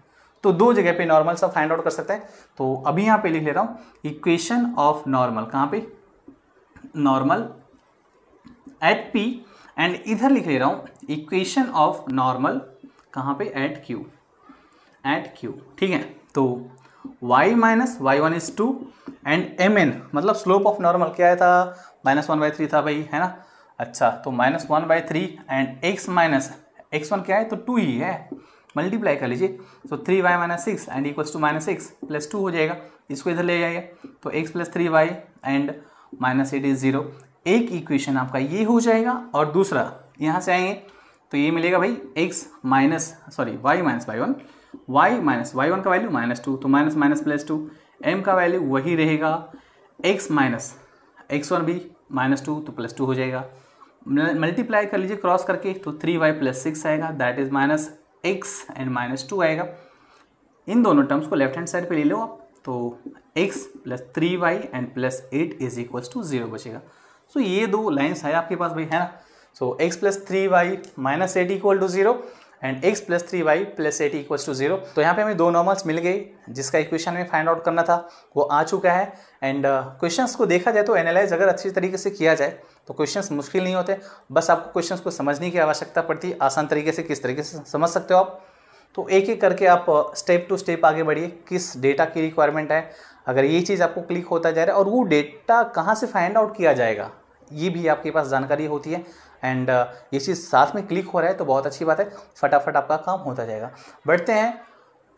तो 2 जगह पे नॉर्मल सब फाइंड आउट कर सकते हैं। तो अभी यहाँ पे लिख ले रहा हूँ इक्वेशन ऑफ नॉर्मल, कहाँ पे नॉर्मल एट P, एंड इधर लिख ले रहा हूँ इक्वेशन ऑफ नॉर्मल कहाँ पे एट Q। ठीक है, तो y minus y1 is 2 and mn मतलब स्लोप ऑफ नॉर्मल क्या आया था -1/3 था भाई, है ना। अच्छा, तो -1/3 एंड x माइनस x1 क्या है तो 2 ही है, मल्टीप्लाई कर लीजिए। तो 3y minus 6 and equals to -x plus 2 हो जाएगा, इसको इधर ले जाइए तो x plus 3y and -8 is 0। एक इक्वेशन आपका ये हो जाएगा, और दूसरा यहाँ से आएंगे तो ये मिलेगा भाई y minus y1, y minus y1 का वैल्यू -2, तो माइनस माइनस प्लस 2, m का वैल्यू वही रहेगा, x माइनस x1 भी -2 तो +2 हो जाएगा, मल्टीप्लाई कर लीजिए क्रॉस करके तो 3y प्लस 6 आएगा दैट इज -x एंड -2 आएगा। इन दोनों टर्म्स को लेफ्ट हैंड साइड पे ले लो आप, तो x plus 3y and plus 8 is equals to 0 बचेगा। सो ये 2 लाइन्स है आपके पास भाई, है ना। So x plus 3y minus 8 equal to 0 and x plus 3y plus 8 equals to 0। तो यहाँ पे हमें 2 नॉर्मल्स मिल गए जिसका इक्वेशन में फाइंड आउट करना था वो आ चुका है। एंड क्वेश्चंस को देखा जाए तो एनालाइज अगर अच्छी तरीके से किया जाए तो क्वेश्चंस मुश्किल नहीं होते, बस आपको क्वेश्चंस को समझने की आवश्यकता पड़ती है आसान तरीके से, किस तरीके से समझ सकते हो आप। तो एक एक करके आप स्टेप टू स्टेप आगे बढ़िए, किस डेटा की रिक्वायरमेंट है, अगर ये चीज़ आपको क्लिक होता जा रहा है और वो डेटा कहाँ से फाइंड आउट किया जाएगा ये भी आपके पास जानकारी होती है, एंड ये चीज़ साथ में क्लिक हो रहा है तो बहुत अच्छी बात है, फटाफट आपका काम होता जाएगा। बढ़ते हैं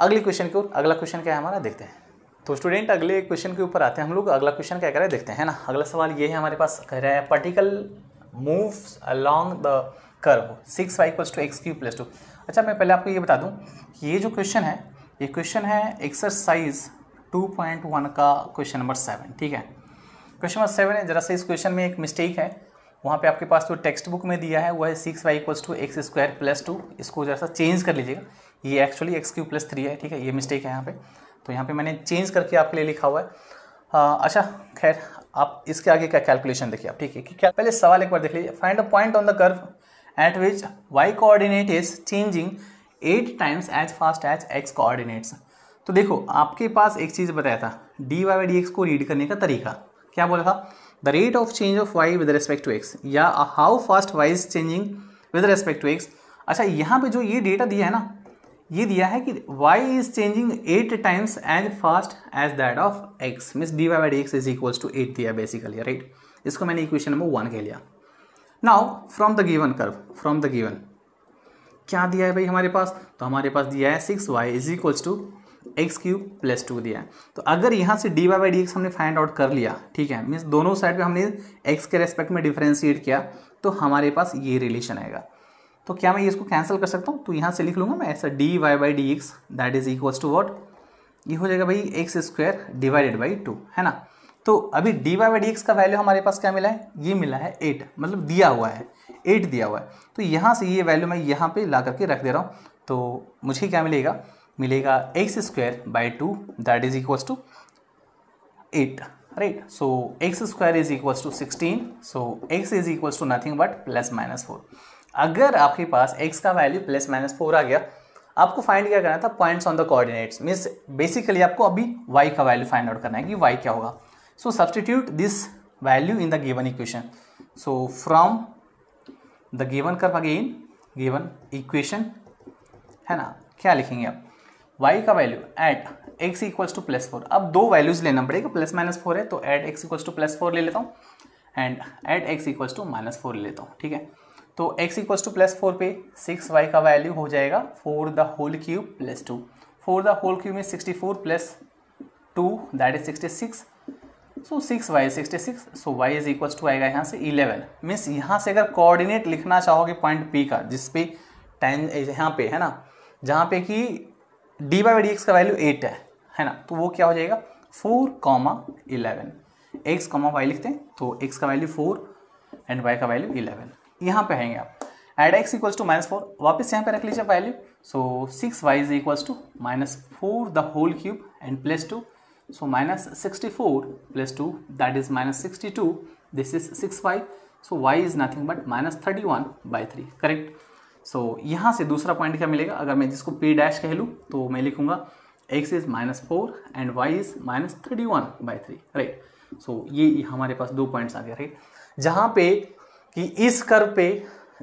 अगले क्वेश्चन की ओर। अगला क्वेश्चन क्या है हमारा, देखते हैं। तो स्टूडेंट अगले क्वेश्चन के ऊपर आते हैं हम लोग। अगला क्वेश्चन क्या कह रहा है देखते हैं, है ना। अगला सवाल ये है हमारे पास, कह रहा है particle moves along the curve 6y = x³ + 2। अच्छा, मैं पहले आपको ये बता दूं कि ये जो क्वेश्चन है ये क्वेश्चन है एक्सरसाइज 2.1 का क्वेश्चन नंबर 7। ठीक है, क्वेश्चन नंबर 7 है। जरा से इस क्वेश्चन में एक मिस्टेक है, वहाँ पे आपके पास जो टेक्स्ट बुक में दिया है वो है 6y = x² + 2। इसको जरा सा चेंज कर लीजिएगा, ये एक्चुअली x³ + 3 है। ठीक है, ये मिस्टेक है यहाँ पे, तो यहाँ पे मैंने चेंज करके आपके लिए लिखा हुआ है। अच्छा खैर, आप इसके आगे क्या कैलकुलेशन देखिए आप। ठीक है, कि क्या पहले सवाल एक बार देख लीजिए। Find a point on the curve at which y coordinate is changing 8 times as fast as x coordinates. तो देखो आपके पास एक चीज़ बताया था, dy/dx को रीड करने का तरीका क्या बोला था, the rate of change of y with respect to x, या how fast y is changing with respect to x। अच्छा, यहाँ पे जो ये डेटा दिया है ना, ये दिया है कि y is changing 8 times as fast as that of x, means dy/dx is equals to 8 दिया बेसिकली, राइट। इसको मैंने इक्वेशन नंबर 1 कह लिया। Now from the given curve, from the given क्या दिया है भाई हमारे पास, तो हमारे पास दिया है 6y = x³ + 2 दिया है। तो अगर यहाँ से dy/dx हमने फाइंड आउट कर लिया, ठीक है, मीन्स दोनों साइड पे हमने x के रेस्पेक्ट में डिफरेंशिएट किया, तो हमारे पास ये रिलेशन आएगा। तो क्या मैं इसको कैंसिल कर सकता हूँ, तो यहाँ से लिख लूँगा मैं ऐसा dy/dx that is equals to what, ये हो जाएगा भाई एक्स स्क्वायर डिवाइडेड बाई 2, है ना। तो अभी d y by d x का वैल्यू हमारे पास क्या मिला है, ये मिला है 8, मतलब दिया हुआ है 8 दिया हुआ है। तो यहाँ से ये वैल्यू मैं यहाँ पे ला करके रख दे रहा हूँ। तो मुझे क्या मिलेगा x square by 2 that is equals to 8, right. So x square is equals to 16, so x is equals to nothing but plus minus 4। अगर आपके पास x का वैल्यू प्लस माइनस 4 आ गया, आपको फाइंड क्या करना था, points on the coordinates, means basically आपको अभी y का वैल्यू फाइंड आउट करना है कि y क्या होगा। So substitute this value in the given equation. So from the given curve again given equation, है ना, क्या लिखेंगे आप, y का value at x equals to plus 4। अब दो वैल्यूज लेना पड़ेगा, प्लस माइनस 4 है तो at x equals to plus 4 ले लेता हूँ and at x equals to minus 4 ले लेता हूँ, ठीक है। तो x इक्वल्स टू प्लस 4 पे 6y का वैल्यू हो जाएगा 4 the whole cube plus 2। 4 the whole cube में 64 plus 2 that is 66, so 6y 66, so y is equals to आएगा यहाँ से 11। मीन्स यहाँ से अगर कोऑर्डिनेट लिखना चाहोगे पॉइंट P का, जिस पे टेन यहाँ पे है ना, जहाँ पे कि डी बाई डी एक्स का वैल्यू 8 है ना, तो वो क्या हो जाएगा 4,11, x, y लिखते हैं तो x का वैल्यू 4 एंड y का वैल्यू 11। यहाँ पे आएंगे आप at x equals to minus 4, वापस यहाँ पे रख लीजिए value. So 6y is equals to minus 4 the whole cube and plus 2, so minus 64 plus 2 that is minus 62, this is 6y, so y is nothing but minus 31/3, correct. So यहाँ से दूसरा point क्या मिलेगा, अगर मैं जिसको p डैश कह लूँ तो मैं लिखूंगा x is minus 4 and y is minus 31/3, right. So ये हमारे पास दो पॉइंट्स आ गए, राइट, जहाँ पे कि इस कर्व पे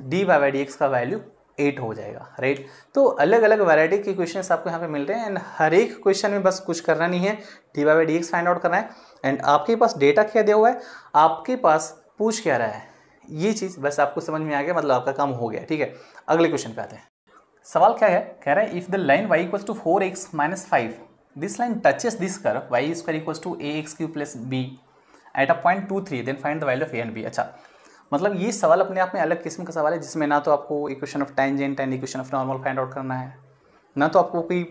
d y by d x का वैल्यू 8 हो जाएगा, राइट। तो अलग अलग वैरायटी के क्वेश्चंस आपको यहाँ पे मिल रहे हैं एंड हर एक क्वेश्चन में बस कुछ करना नहीं है, d y by d x find out करना है एंड आपके पास डेटा क्या दिया हुआ है, आपके पास पूछ क्या रहा है, ये चीज़ बस आपको समझ में आ गया, मतलब आपका काम हो गया, ठीक है। अगले क्वेश्चन पे आते हैं। सवाल क्या है, कह रहा है if the line y equals to 4x minus 5 this line touches this curve y square equals to ax cube plus b at a point 2, 3 then find the value of a and b। अच्छा, मतलब ये सवाल अपने आप में अलग किस्म का सवाल है, जिसमें ना तो आपको equation of tangent and equation of normal find out करना है, ना तो आपको कोई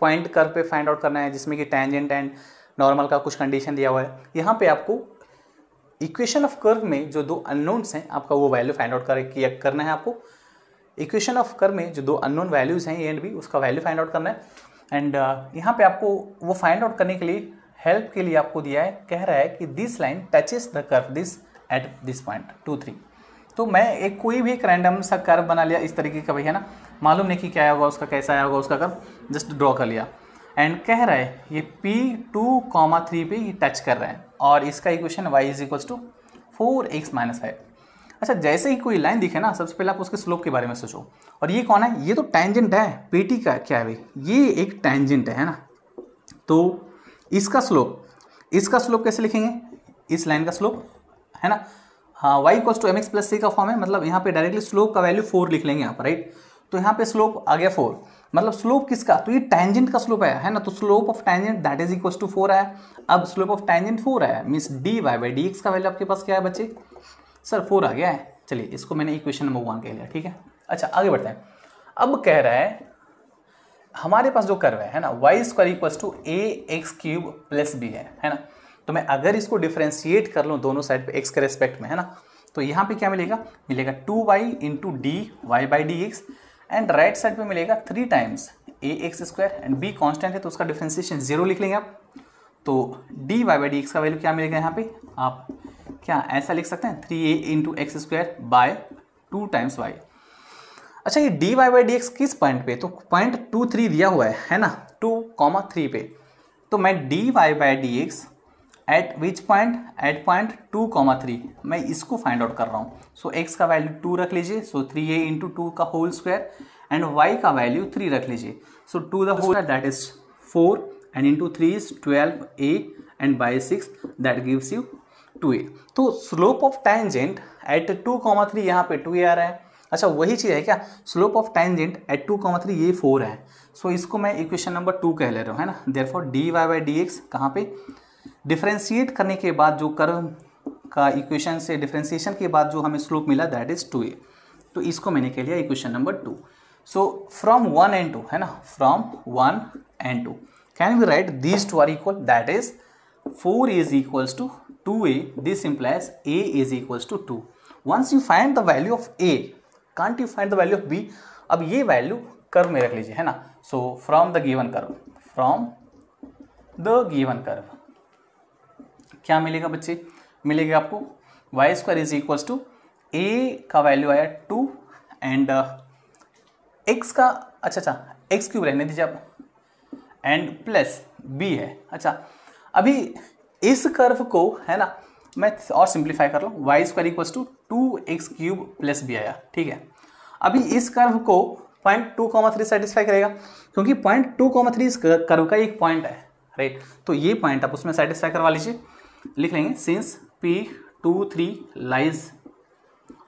पॉइंट कर्व पे फाइंड आउट करना है जिसमें कि टेंजेंट एंड नॉर्मल का कुछ कंडीशन दिया हुआ है। यहाँ पे आपको इक्वेशन ऑफ कर्व में जो दो अननोन्स हैं, आपका वो वैल्यू फाइंड आउट करना है। आपको इक्वेशन ऑफ कर्व में जो दो अननोन वैल्यूज़ हैं ए एंड बी, उसका वैल्यू फाइंड आउट करना है एंड यहाँ पे आपको वो फाइंड आउट करने के लिए हेल्प के लिए आपको दिया है, कह रहा है कि this line touches the curve this at this point 2, 3। तो मैं एक कोई भी एक रैंडम सा कर्व बना लिया इस तरीके का, भाई है ना, मालूम नहीं कि क्या होगा उसका, कैसा आया होगा उसका कर्व, जस्ट ड्रॉ कर लिया एंड कह रहा है ये P2,3 पे ये टच कर रहा है और इसका equation y is equals to 4x minus 5। अच्छा, जैसे ही कोई लाइन दिखे ना, सबसे पहले आप उसके स्लोप के बारे में सोचो। और ये कौन है, ये तो टेंजेंट है, PT का क्या है भाई, ये एक टेंजेंट है ना, तो इसका स्लोप कैसे लिखेंगे, इस लाइन का स्लोप, है ना, हाँ, y equals to mx plus c का फॉर्म है, मतलब यहाँ पे डायरेक्टली स्लोप का वैल्यू 4 लिख लेंगे यहाँ पर, राइट। तो यहाँ पे स्लोप आ गया 4, मतलब स्लोप किसका, तो ये टेंजेंट का स्लोप है ना, तो slope of tangent that is equals to 4 आया। अब स्लोप ऑफ टेंजेंट 4 आया, means d y by d x का वैल्यू आपके पास क्या है बच्चे, सर 4 आ गया है। चलिए इसको मैंने इक्वेशन नंबर 1 कह लिया, ठीक है। अच्छा, आगे बढ़ते हैं। अब कह रहा है हमारे पास जो कर्व है ना, y square equals to a x cube plus b है ना, तो मैं अगर इसको डिफ्रेंशिएट कर लूँ दोनों साइड पे x के रेस्पेक्ट में, है ना, तो यहाँ पे क्या मिलेगा 2y into d y by d x and right side पे मिलेगा 3 times a x square and b constant है तो उसका डिफ्रेंशिएशन 0 लिख लेंगे आप। तो d y by d x का वैल्यू क्या मिलेगा यहाँ पे, आप क्या ऐसा लिख सकते हैं 3a into x square by 2 times y। अच्छा, ये d y by d x किस पॉइंट पे, तो पॉइंट 2, 3 दिया हुआ है ना, 2,3 पे, तो मैं d y by d x at which point, at point 2,3 मैं इसको फाइंड आउट कर रहा हूँ। सो x का वैल्यू 2 रख लीजिए, सो 3a इंटू 2 का होल स्क्वायर एंड y का वैल्यू 3 रख लीजिए, so 2 the whole that is 4 and into 3 is 12a and by 6 that gives you 2a। तो स्लोप ऑफ टेंजेंट एट 2,3 यहाँ पे 2a आ रहा है। अच्छा, वही चीज़ है क्या, स्लोप ऑफ टेंजेंट एट 2,3 ये 4 है, सो इसको मैं इक्वेशन नंबर 2 कह ले रहा हूँ, है ना। Therefore d y by d x कहाँ पे, डिफ्रेंशिएट करने के बाद जो कर्व का इक्वेशन से डिफ्रेंशिएशन के बाद जो हमें स्लोप मिला दैट इज 2a, तो इसको मैंने कह लिया equation number 2। So from 1 and 2, है ना, from 1 and 2 can we write these two are equal? That is 4 is equals to 2a. This implies a is equals to 2. Once you find the value of a, can't you find the value of b? अब ये value curve में रख लीजिए, है ना. So from the given curve क्या मिलेगा बच्चे? मिलेगा आपको y square is equals to A का वैल्यू आया 2 एंड एक्स का अच्छा एक्स क्यूब रहने दीजिए आप एंड प्लस बी है. अच्छा अभी इस कर्व को, है ना, मैं और सिंप्लीफाई कर लूँ. Y square equals to 2x cube plus b आया. ठीक है, अभी इस कर्व को पॉइंट 2,3 सेटिस्फाई करेगा, क्योंकि पॉइंट 2,3 इस कर्व का एक पॉइंट है, राइट. तो ये पॉइंट आप उसमें सेटिस्फाई करवा लीजिए. लिख लेंगे since P23 lies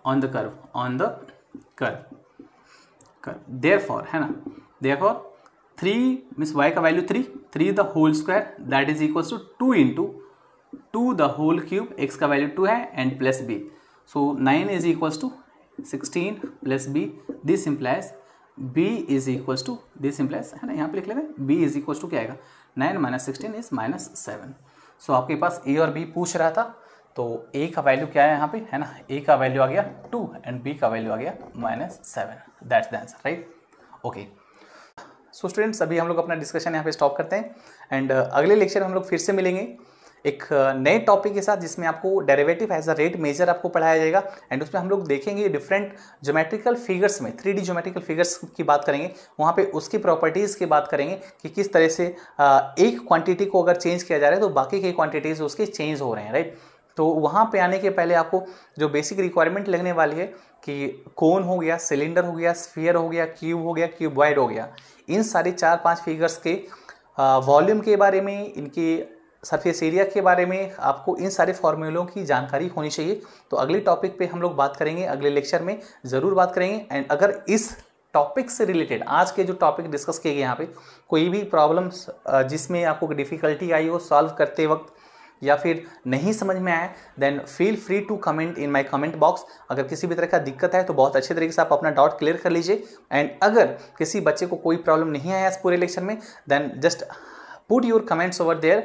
on the curve therefore, है ना, देयरफॉर 3 मीन्स y का value 3 the whole square that is equals to 2 into 2 the whole cube, x का वैल्यू 2 है and plus b. So 9 is equals to 16 plus b. This implies b is equals to, this implies, है ना, यहाँ पे लिख लेते हैं b is equals to क्या आएगा 9 माइनस 16 इज माइनस 7. सो आपके पास a और b पूछ रहा था, तो a का वैल्यू क्या है यहाँ पे, है ना, a का वैल्यू आ गया 2 एंड b का वैल्यू आ गया minus 7. That's the answer, right. Okay, so students अभी हम लोग अपना डिस्कशन यहाँ पे स्टॉप करते हैं एंड अगले लेक्चर में हम लोग फिर से मिलेंगे एक नए टॉपिक के साथ, जिसमें आपको derivative as a rate measure आपको पढ़ाया जाएगा एंड उसमें हम लोग देखेंगे डिफरेंट ज्योमेट्रिकल फिगर्स में 3D ज्योमेट्रिकल फिगर्स की बात करेंगे. वहाँ पे उसकी प्रॉपर्टीज़ की बात करेंगे कि किस तरह से एक क्वांटिटी को अगर चेंज किया जा रहा है तो बाकी के क्वांटिटीज़ उसके चेंज हो रहे हैं, राइट. तो वहाँ पे आने के पहले आपको जो बेसिक रिक्वायरमेंट लगने वाली है कि कोन हो गया, सिलेंडर हो गया, स्फीयर हो गया, क्यूब हो गया, क्यूबॉइड हो गया, इन सारे 4-5 फिगर्स के वॉल्यूम के बारे में, इनके सरफेस एरिया के बारे में आपको इन सारे फॉर्मूलों की जानकारी होनी चाहिए. तो अगले टॉपिक पे हम लोग बात करेंगे, अगले लेक्चर में ज़रूर बात करेंगे. एंड अगर इस टॉपिक से रिलेटेड आज के जो टॉपिक डिस्कस किए गए यहाँ पे कोई भी प्रॉब्लम्स जिसमें आपको डिफ़िकल्टी आई हो सॉल्व करते वक्त या फिर नहीं समझ में आए, then feel free to comment in my comment box. अगर किसी भी तरह का दिक्कत है तो बहुत अच्छे तरीके से आप अपना डाउट क्लियर कर लीजिए. एंड अगर किसी बच्चे को कोई प्रॉब्लम नहीं आया इस पूरे लेक्चर में, then just put your comments over there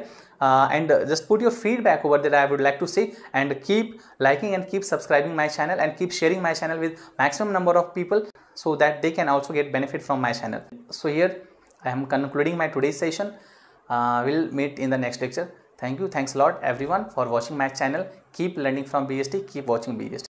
and just put your feedback over there, I would like to see. And keep liking and keep subscribing my channel and keep sharing my channel with maximum number of people so that they can also get benefit from my channel. So here I am concluding my today's session. We'll meet in the next lecture. Thank you. Thanks a lot everyone for watching my channel. Keep learning from BST. Keep watching BST.